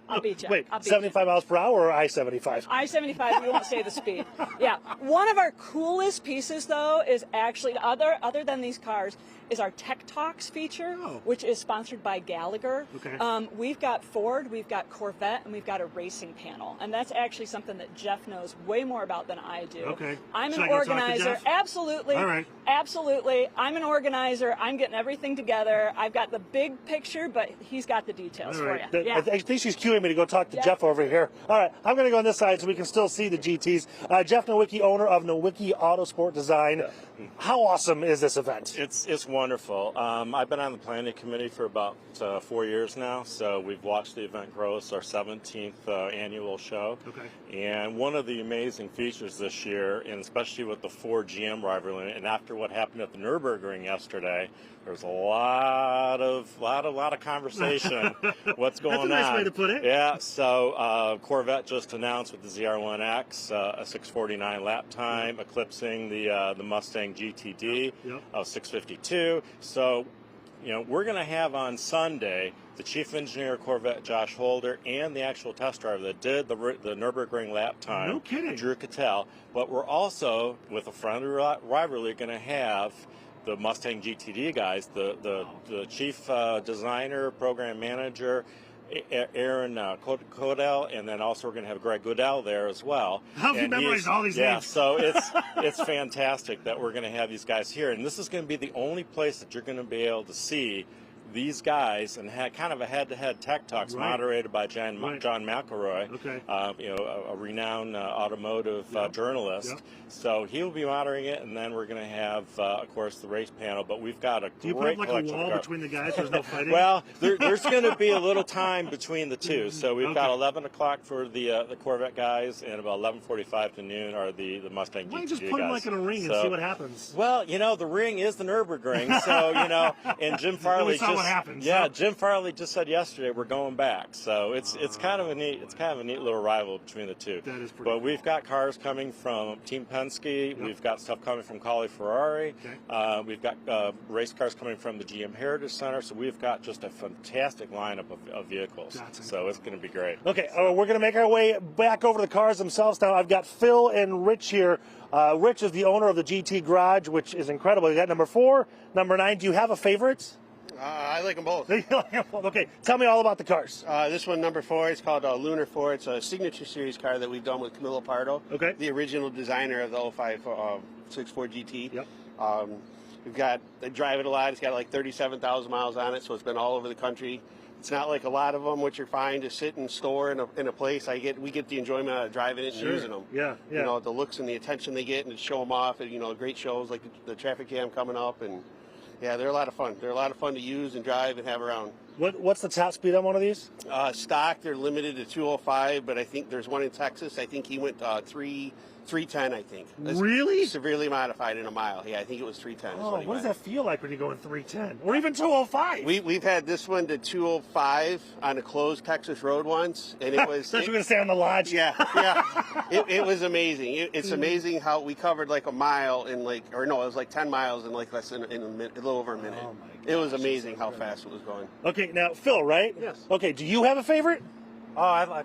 I'll beat you.
Wait,
I'll beat
75 miles per hour or I-75?
I-75, we won't say the speed. Yeah. One of our coolest pieces, though, is actually, other than these cars, is our Tech Talks feature, which is sponsored by Gallagher.
Okay.
We've got Ford, we've got Corvette, and we've got a racing panel. And that's actually something that Jeff knows way more about than I do.
Okay.
I'm
Should
an
I go talk to
organizer.
Jeff?
Absolutely.
All right.
Absolutely. I'm an organizer. I'm getting everything together. I've got the big picture, but he's got the details
All right.
for you.
I think she's cueing me to go talk to Jeff over here. All right, I'm going to go on this side so we can still see the GTs. Jeff Nowicki, owner of Nowicki Autosport Design. How awesome is this event?
It's wonderful. I've been on the planning committee for about 4 years now, so we've watched the event grow. It's our 17th annual show.
Okay.
And one of the amazing features this year, and especially with the Ford GM rivalry, and after what happened at the Nürburgring yesterday, there's a lot of conversation. What's going on?
That's a nice way to put it.
Yeah. So Corvette just announced with the ZR1X a 6:49 lap time, eclipsing the Mustang GTD of 6:52. So, we're going to have on Sunday the chief engineer of Corvette, Josh Holder, and the actual test driver that did the Nürburgring lap time,
No kidding.
Drew Cattell. But we're also, with a friendly rivalry, going to have the Mustang GTD guys, the chief designer, program manager, Aaron Codell, and then also we're going to have Greg Goodell there as well.
How have you memorized all these names?
Yeah, so it's fantastic that we're going to have these guys here, and this is going to be the only place that you're going to be able to see these guys and had kind of a head-to-head tech talks moderated by John McElroy, a renowned automotive journalist. So he'll be moderating it, and then we're going to have, of course, the race panel. But we've got a
Do you
great
put
collection
a wall
of cars.
between the guys? There's no fighting.
Well, there's going to be a little time between the two. So we've got 11 o'clock for the Corvette guys, and about 11:45 to noon are the Mustang
Why don't
GTD
you just put them
guys.
like in a ring and see what happens?
Well, the ring is the Nürburgring, so and Jim Farley
we saw what happens.
Yeah, Jim Farley just said yesterday we're going back. So it's kind of a neat little rival between the two.
That is pretty
But we've got cars coming from Team Penske. We've got stuff coming from Colli Ferrari. We've got race cars coming from the GM Heritage Center. So we've got just a fantastic lineup of vehicles. So it's going to be great.
Okay, we're going to make our way back over to the cars themselves now. I've got Phil and Rich here. Rich is the owner of the GT Garage, which is incredible. You got number 4, number 9. Do you have a favorite?
I like them both.
Okay, tell me all about the cars.
This one, number 4, is called Lunar 4. It's a signature series car that we've done with Camilo Pardo, the original designer of the 05 64 GT.
Yep.
I drive it a lot. It's got like 37,000 miles on it, so it's been all over the country. It's not like a lot of them, which are fine to sit and store in a place. We get the enjoyment out of driving it and using them.
Yeah.
The looks and the attention they get, and to show them off. And, great shows like the Traffic Cam coming up, and yeah, they're a lot of fun. They're a lot of fun to use and drive and have around.
What's the top speed on one of these?
Stock, they're limited to 205, but I think there's one in Texas. I think he went 310, I think.
Really?
Severely modified in a mile. Yeah, I think it was 310.
What does that feel like when you go in 310? Or even 205?
We've had this one to 205 on a closed Texas road once, and it was...
That's what you're going to say on the lodge?
Yeah. It was amazing. It's amazing how we covered like a mile in it was like 10 miles in like less than a little over a minute.
Oh my gosh,
it was amazing how fast it was going.
Okay, Okay, now Phil, right?
Yes.
Okay, do you have a favorite?
Oh, I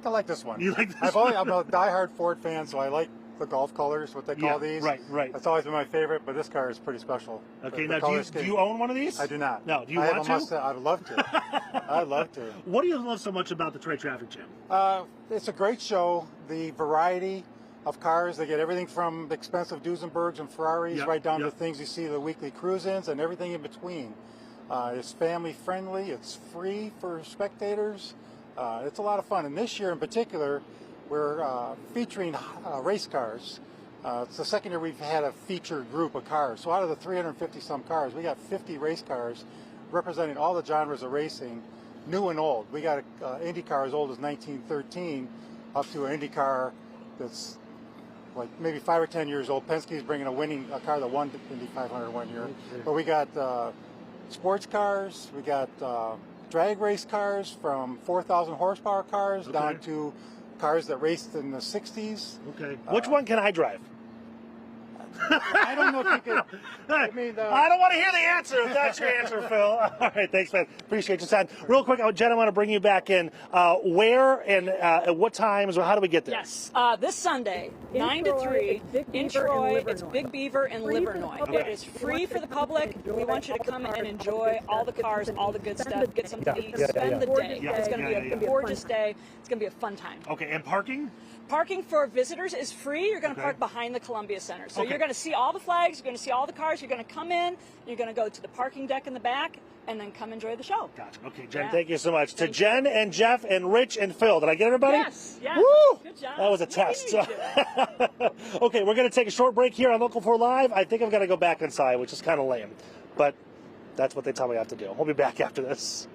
like this one.
You like this one?
I'm a diehard Ford fan, so I like the Golf colors, what they call these.
Right.
That's always been my favorite, but this car is pretty special.
Okay,
The
now
color
do you
scheme.
own one of these?
I do not.
No, do you
I
want
have a
to?
Mustang. I'd love to. I'd love to.
What do you love so much about the Detroit Traffic Jam?
It's a great show. The variety of cars. They get everything from expensive Duesenbergs and Ferraris right down to things you see the weekly cruise-ins and everything in between. It's family friendly. It's free for spectators. It's a lot of fun. And this year in particular, we're featuring race cars. It's the second year we've had a featured group of cars. So out of the 350 some cars, we got 50 race cars representing all the genres of racing, new and old. We got an Indy car as old as 1913 up to an Indy car that's like maybe 5 or 10 years old. Penske's bringing a car that won Indy 500 one year. Okay. But we got sports cars, we got drag race cars from 4,000 horsepower cars down to cars that raced in the 60s.
Okay. Which one can I drive?
I don't know if you could. I mean,
I don't want to hear the answer if that's your answer, Phil. All right, thanks, man. Appreciate your time. Real quick, Jen, I want to bring you back in. Where and at what times, or how do we get there?
Yes, this Sunday, 9 to 3 in Troy. It's Big Beaver and Livernois. It is free for the public. We want you to come and enjoy all the cars, all the good stuff, get something to eat, spend the day. It's going to be a gorgeous day. It's going to be a fun time.
Okay, and parking?
Parking for visitors is free. You're going to park behind the Columbia Center. So you're going to see all the flags, you're going to see all the cars, you're going to come in, you're going to go to the parking deck in the back, and then come enjoy the show.
Gotcha. Okay, Jen, thank you so much. To Jen and Jeff and Rich and Phil. Did I get everybody?
Yes.
Woo!
Good job.
That was a test. Okay, we're going to take a short break here on Local 4 Live. I think I've got to go back inside, which is kind of lame. But that's what they tell me I have to do. We'll be back after this.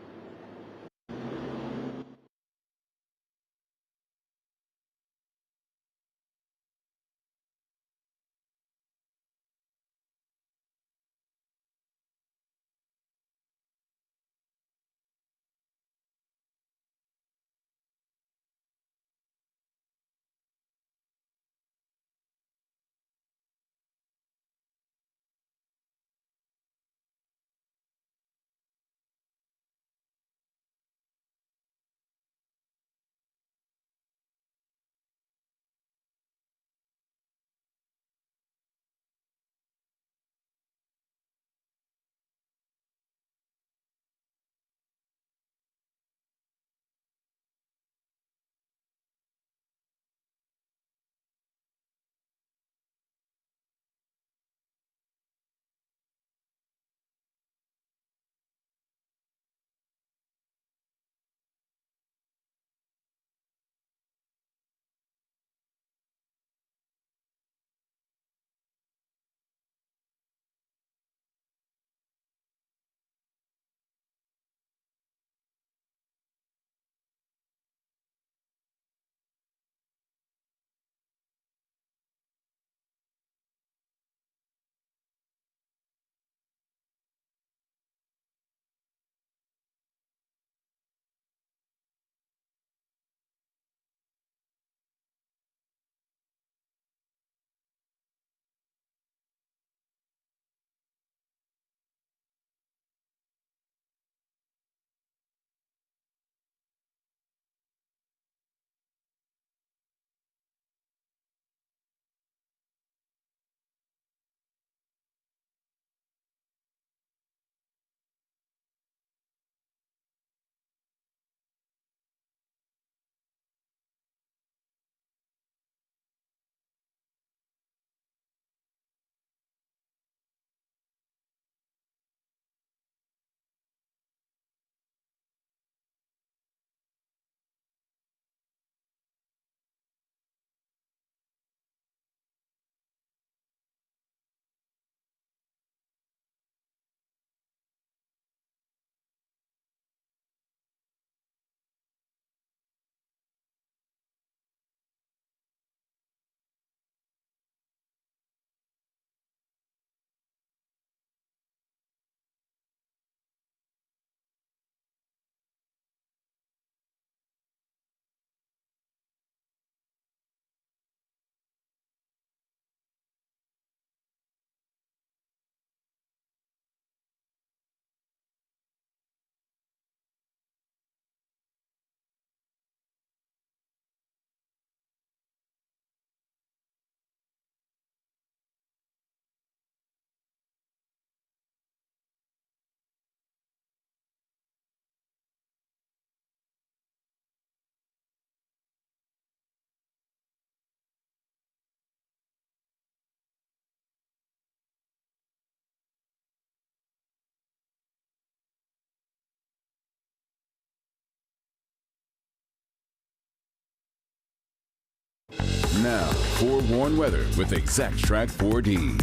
now, forewarned weather with Exact Track 4D.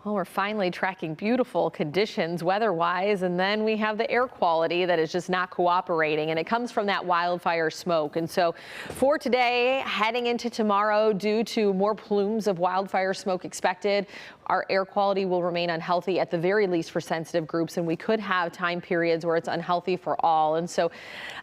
Well, we're finally tracking beautiful conditions weather-wise, and then we have the air quality that is just not cooperating, and it comes from that wildfire smoke. And so for today, heading into tomorrow, due to more plumes of wildfire smoke expected, our air quality will remain unhealthy at the very least for sensitive groups, and we could have time periods where it's unhealthy for all. And so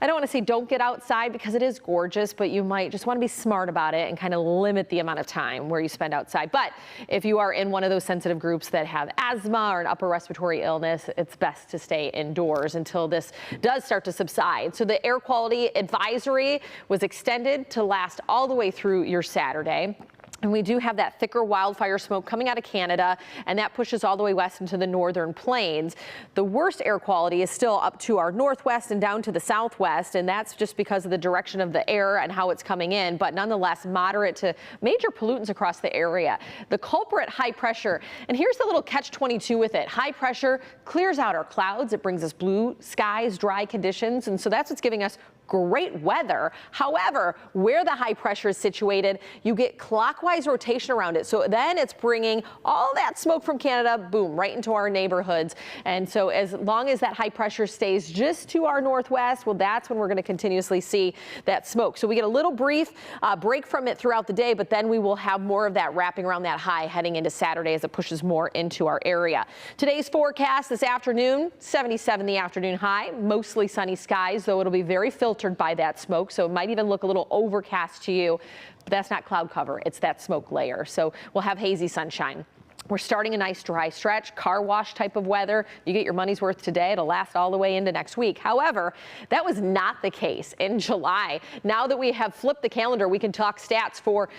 I don't want to say don't get outside because it is gorgeous, but you might just want to be smart about it and kind of limit the amount of time where you spend outside. But if you are in one of those sensitive groups that have asthma or an upper respiratory illness, it's best to stay indoors until this does start to subside. So the air quality advisory was extended to last all the way through your Saturday. And we do have that thicker wildfire smoke coming out of Canada, and that pushes all the way west into the northern plains. The worst air quality is still up to our northwest and down to the southwest, and that's just because of the direction of the air and how it's coming in, but nonetheless moderate to major pollutants across the area. The culprit, high pressure, and here's the little catch-22 with it. High pressure clears out our clouds. It brings us blue skies, dry conditions, and so that's what's giving us great weather. However, where the high pressure is situated, you get clockwise rotation around it. So then it's bringing all that smoke from Canada, boom, right into our neighborhoods. And so as long as that high pressure stays just to our northwest, well, that's when we're going to continuously see that smoke. So we get a little brief break from it throughout the day, but then we will have more of that wrapping around that high heading into Saturday as it pushes more into our area. Today's forecast this afternoon, 77 the afternoon high, mostly sunny skies, though it'll be very filtered by that smoke, so it might even look a little overcast to you, but that's not cloud cover, it's that smoke layer. So we'll have hazy sunshine. We're starting a nice dry stretch, car wash type of weather. You get your money's worth today. It'll last all the way into next week. However, that was not the case in July. Now that we have flipped the calendar, we can talk stats for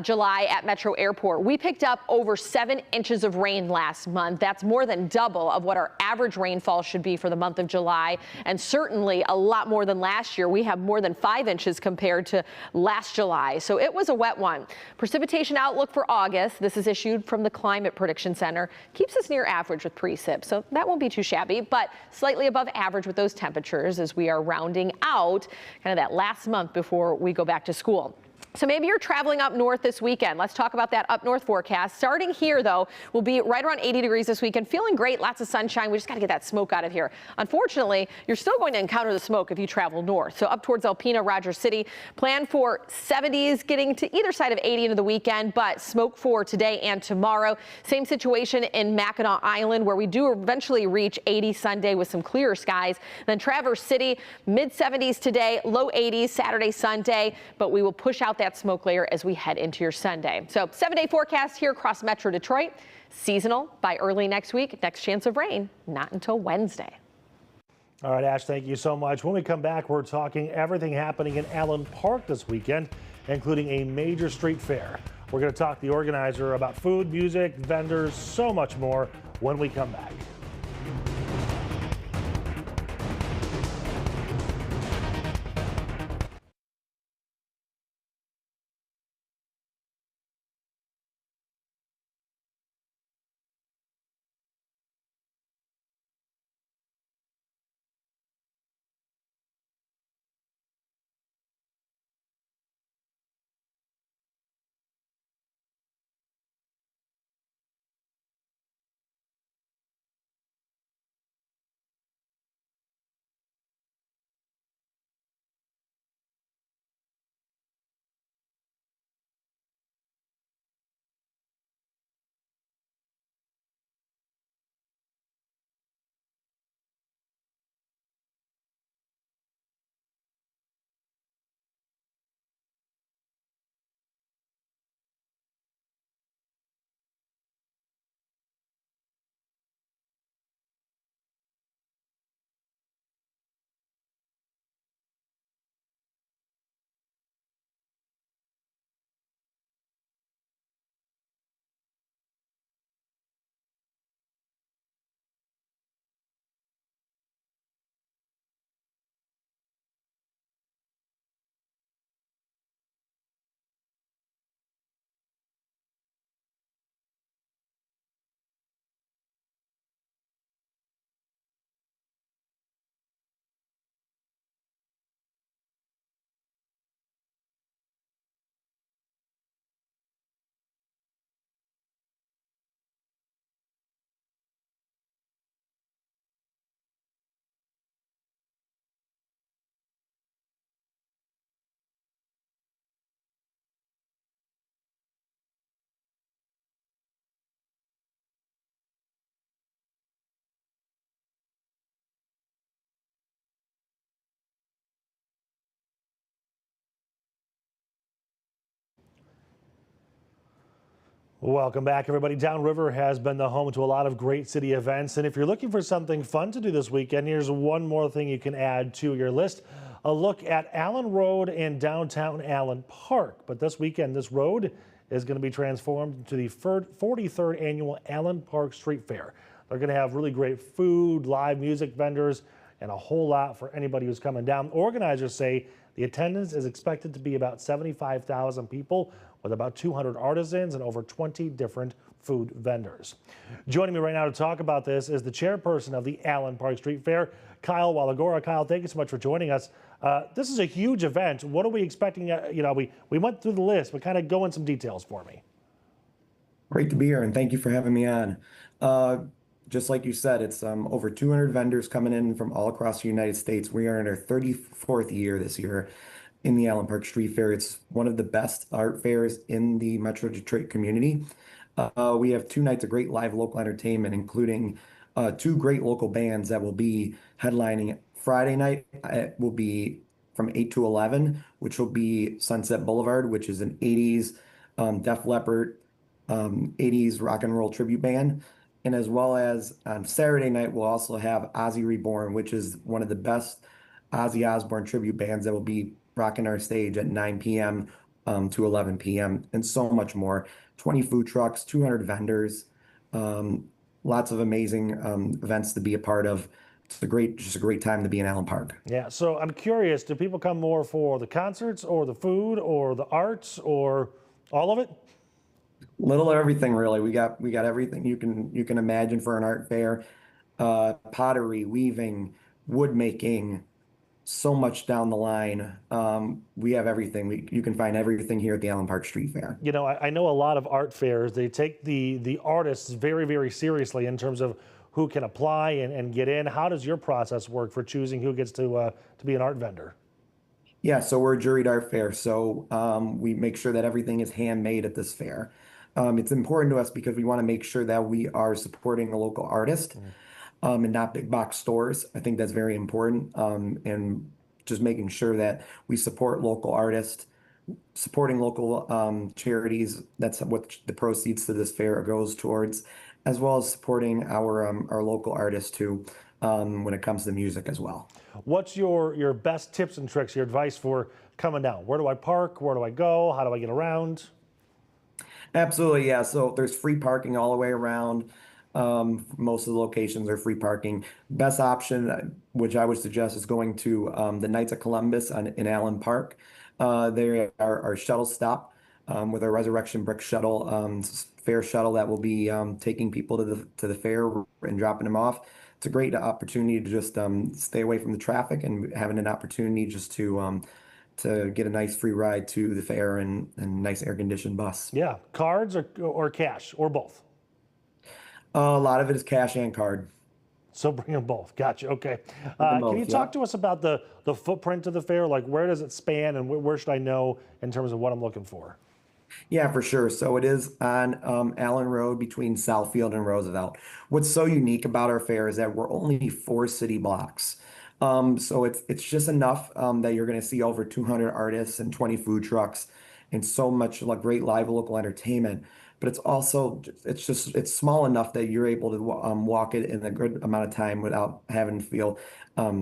July at Metro Airport. We picked up over 7 inches of rain last month. That's more than double of what our average rainfall should be for the month of July, and certainly a lot more than last year. We have more than 5 inches compared to last July. So it was a wet one. Precipitation outlook for August. This is issued from the Climate Prediction Center, keeps us near average with precip, so that won't be too shabby, but slightly above average with those temperatures as we are rounding out kind of that last month before we go back to school. So maybe you're traveling up north this weekend. Let's talk about that up north forecast. Starting here, though, we'll be right around 80 degrees this weekend. Feeling great, lots of sunshine. We just got to get that smoke out of here. Unfortunately, you're still going to encounter the smoke if you travel north. So up towards Alpena, Rogers City, plan for 70s, getting to either side of 80 into the weekend, but smoke for today and tomorrow. Same situation in Mackinac Island, where we do eventually reach 80 Sunday with some clearer skies. Then Traverse City, mid 70s today, low 80s Saturday, Sunday, but we will push out that smoke layer as we head into your Sunday. So 7-day forecast here across Metro Detroit. Seasonal by early next week. Next chance of rain, not until Wednesday.
All right, Ash, thank you so much. When we come back, we're talking everything happening in Allen Park this weekend, including a major street fair. We're going to talk to the organizer about food, music, vendors, so much more when we come back. Welcome back, everybody. Downriver has been the home to a lot of great city events. And if you're looking for something fun to do this weekend, here's one more thing you can add to your list. A look at Allen Road in downtown Allen Park. But this weekend, this road is going to be transformed into the 43rd annual Allen Park Street Fair. They're going to have really great food, live music vendors, and a whole lot for anybody who's coming down. Organizers say the attendance is expected to be about 75,000 people, with about 200 artisans and over 20 different food vendors. Joining me right now to talk about this is the chairperson of the Allen Park Street Fair, Kyle Walagora. Kyle, thank you so much for joining us. This is a huge event. What are we expecting? We went through the list, but kind of go in some details for me.
Great to be here, and thank you for having me on. Just like you said, it's over 200 vendors coming in from all across the United States. We are in our 34th year this year in the Allen Park Street Fair. It's one of the best art fairs in the Metro Detroit community. We have 2 nights of great live local entertainment, including 2 great local bands that will be headlining. Friday night it will be from 8 to 11, which will be Sunset Boulevard, which is an 80s Def Leppard 80s rock and roll tribute band. And as well as on Saturday night, we'll also have Ozzy Reborn, which is one of the best Ozzy Osbourne tribute bands that will be rocking our stage at 9 p.m. To 11 p.m. and so much more. 20 food trucks, 200 vendors, lots of amazing events to be a part of. It's just a great time to be in Allen Park.
Yeah, so I'm curious, do people come more for the concerts or the food or the arts or all of it?
Little of everything, really. We got everything you can imagine for an art fair. Pottery, weaving, wood making, so much down the line. We have everything. You can find everything here at the Allen Park Street Fair.
You know, I know a lot of art fairs, they take the artists very, very seriously in terms of who can apply and get in. How does your process work for choosing who gets to be an art vendor?
Yeah, so we're a juried art fair, so we make sure that everything is handmade at this fair. It's important to us because we want to make sure that we are supporting the local artist and not big box stores. I think that's very important, and just making sure that we support local artists, supporting local charities. That's what the proceeds to this fair goes towards, as well as supporting our local artists too, when it comes to music as well.
What's your best tips and tricks, your advice for coming down? Where do I park? Where do I go? How do I get around?
Absolutely, yeah. So there's free parking all the way around. Most of the locations are free parking. Best option, which I would suggest, is going to the Knights of Columbus in Allen Park. They are our shuttle stop with our Resurrection Brick shuttle, fair shuttle that will be taking people to the fair and dropping them off. It's a great opportunity to just stay away from the traffic and having an opportunity just to get a nice free ride to the fair and a nice air-conditioned bus.
Yeah, cards or cash or both?
A lot of it is cash and card.
So bring them both. Gotcha. Okay. Can you talk to us about the footprint of the fair? Like, where does it span, and where should I know in terms of what I'm looking for?
Yeah, for sure. So it is on Allen Road between Southfield and Roosevelt. What's so unique about our fair is that we're only 4 city blocks. So it's just enough that you're going to see over 200 artists and 20 food trucks and so much like great live local entertainment. But it's also it's small enough that you're able to walk it in a good amount of time without having to feel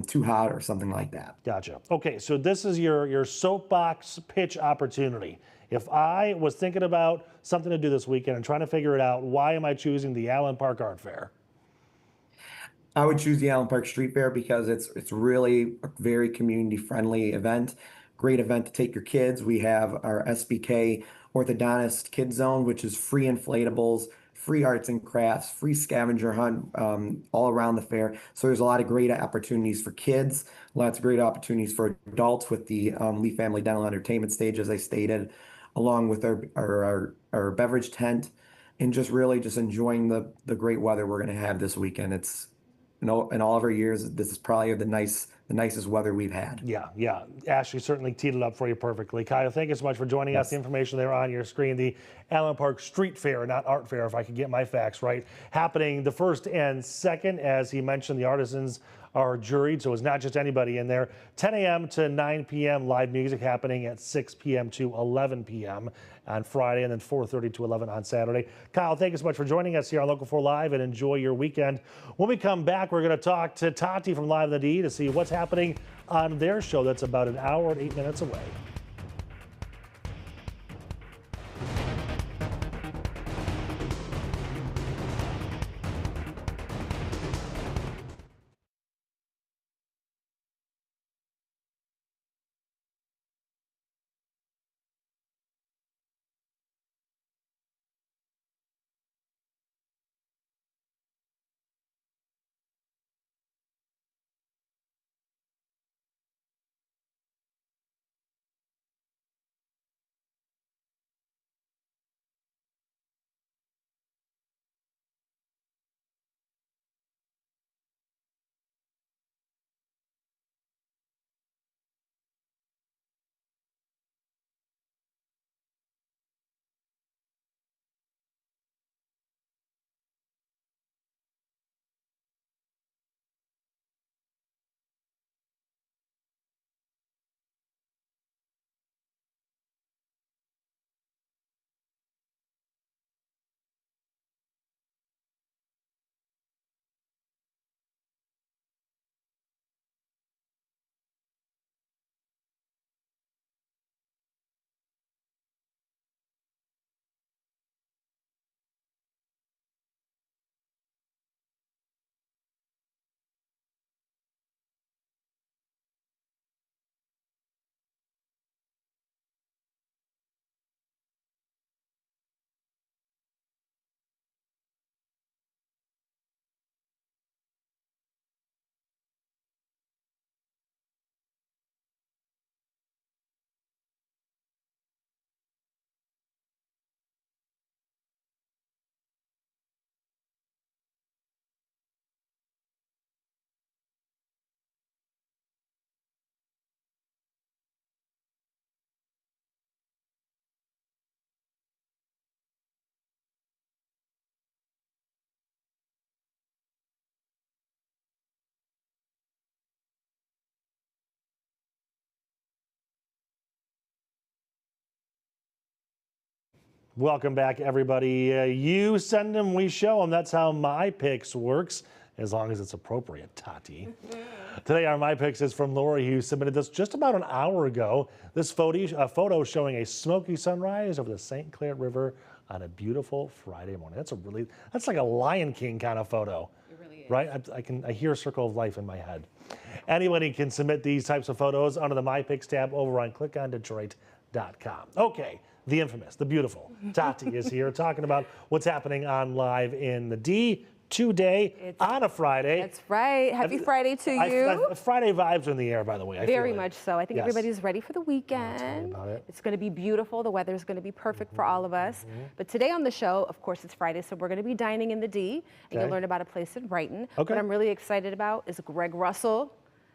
too hot or something like that.
Gotcha. Okay, so this is your soapbox pitch opportunity. If I was thinking about something to do this weekend and trying to figure it out, why am I choosing the Allen Park Art Fair?
I would choose the Allen Park Street Fair because it's really a very community-friendly event. Great event to take your kids. We have our SBK Orthodontist Kids Zone, which is free inflatables, free arts and crafts, free scavenger hunt all around the fair. So there's a lot of great opportunities for kids, lots of great opportunities for adults with the Lee Family Dental Entertainment stage, as I stated, along with our beverage tent, and just really just enjoying the great weather we're going to have this weekend. It's in all of our years, this is probably the nicest weather we've had.
Yeah. Ashley certainly teed it up for you perfectly. Kyle, thank you so much for joining us. The information there on your screen, the Allen Park Street Fair, not Art Fair, if I could get my facts right, happening the 1st and 2nd. As he mentioned, the artisans are juried, so it's not just anybody in there. 10 a.m. to 9 p.m. live music happening at 6 p.m. to 11 p.m. on Friday, and then 4:30 to 11 on Saturday. Kyle, thank you so much for joining us here on Local 4 Live, and enjoy your weekend. When we come back, we're going to talk to Tati from Live in the D to see what's happening on their show that's about an hour and 8 minutes away. Welcome back, everybody. You send them, we show them. That's how My Picks works, as long as it's appropriate, Tati. Today, our My Picks is from Lori, who submitted this just about an hour ago. This photo showing a smoky sunrise over the St. Clair River on a beautiful Friday morning. That's like a Lion King kind of photo. It really is. Right? I hear a circle of life in my head. Anybody can submit these types of photos under the My Picks tab over on clickondetroit.com. Okay. The infamous, the beautiful Tati is here talking about what's happening on Live in the D today on a Friday.
That's right. Happy Friday to you.
Friday vibes are in the air, by the way.
Very much so. I think everybody's ready for the weekend. It's going to be beautiful. The weather's going to be perfect for all of us. But today on the show, of course, it's Friday, so we're going to be dining in the D, and you'll learn about a place in Brighton. What I'm really excited about is Greg Russell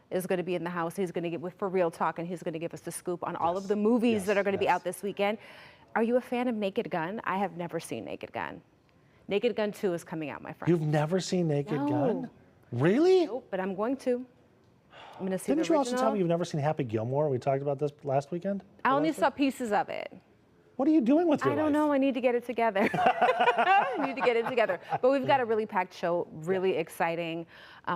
is going to be in the house. He's going to get with For Real Talk, and he's going to give us the scoop on all of the movies that are going to be out this weekend. Are you a fan of Naked Gun? I have never seen Naked Gun. Naked Gun 2 is coming out, my friend.
You've never seen Naked Gun? Really?
Nope, but I'm going to. I'm going to see
Didn't you also tell me you've never seen Happy Gilmore? We talked about this last weekend.
I only saw pieces of it.
What are you doing with your life?
I don't know. I need to get it together. I need to get it together. But we've got a really packed show, really exciting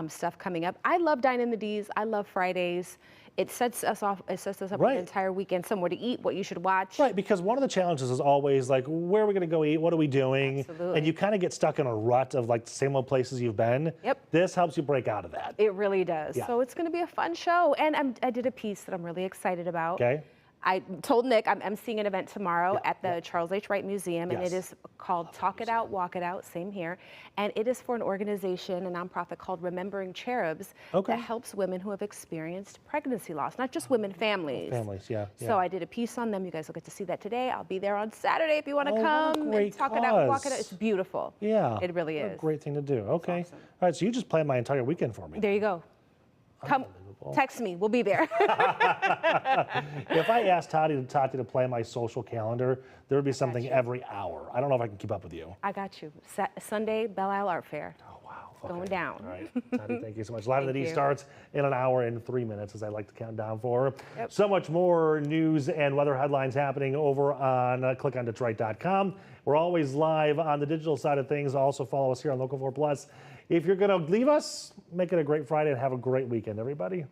stuff coming up. I love Dine in the D's. I love Fridays. It sets us off. It sets us up an entire weekend, somewhere to eat, what you should watch.
Right, because one of the challenges is always like, where are we going to go eat? What are we doing?
Absolutely.
And you kind of get stuck in a rut of like the same old places you've been.
Yep.
This helps you break out of that.
It really does.
Yeah.
So it's going to be a fun show, and I did a piece that I'm really excited about.
Okay.
I told Nick I'm emceeing an event tomorrow at the Charles H. Wright Museum, and it is called Talk It Out, Walk It Out, same here. And it is for an organization, a nonprofit called Remembering Cherubs that helps women who have experienced pregnancy loss, not just women, families.
Families, yeah.
So I did a piece on them. You guys will get to see that today. I'll be there on Saturday if you want to come and talk it out, walk it out. It's beautiful.
Yeah.
It really
What
is.
a great thing to do. Okay. All right, so you just planned my entire weekend for me.
There you go. Come. Text me. We'll be there.
If I asked Tati to play my social calendar, there would be something every hour. I don't know if I can keep up with you.
I got you. Sunday, Belle Isle Art Fair.
Oh, wow.
going down.
All right. Tati, thank you so much. Live in the D
you.
starts in an hour and 3 minutes, as I like to count down for.
Yep.
So much more news and weather headlines happening over on clickondetroit.com. We're always live on the digital side of things. Also follow us here on Local 4 Plus. If you're going to leave us, make it a great Friday and have a great weekend, everybody.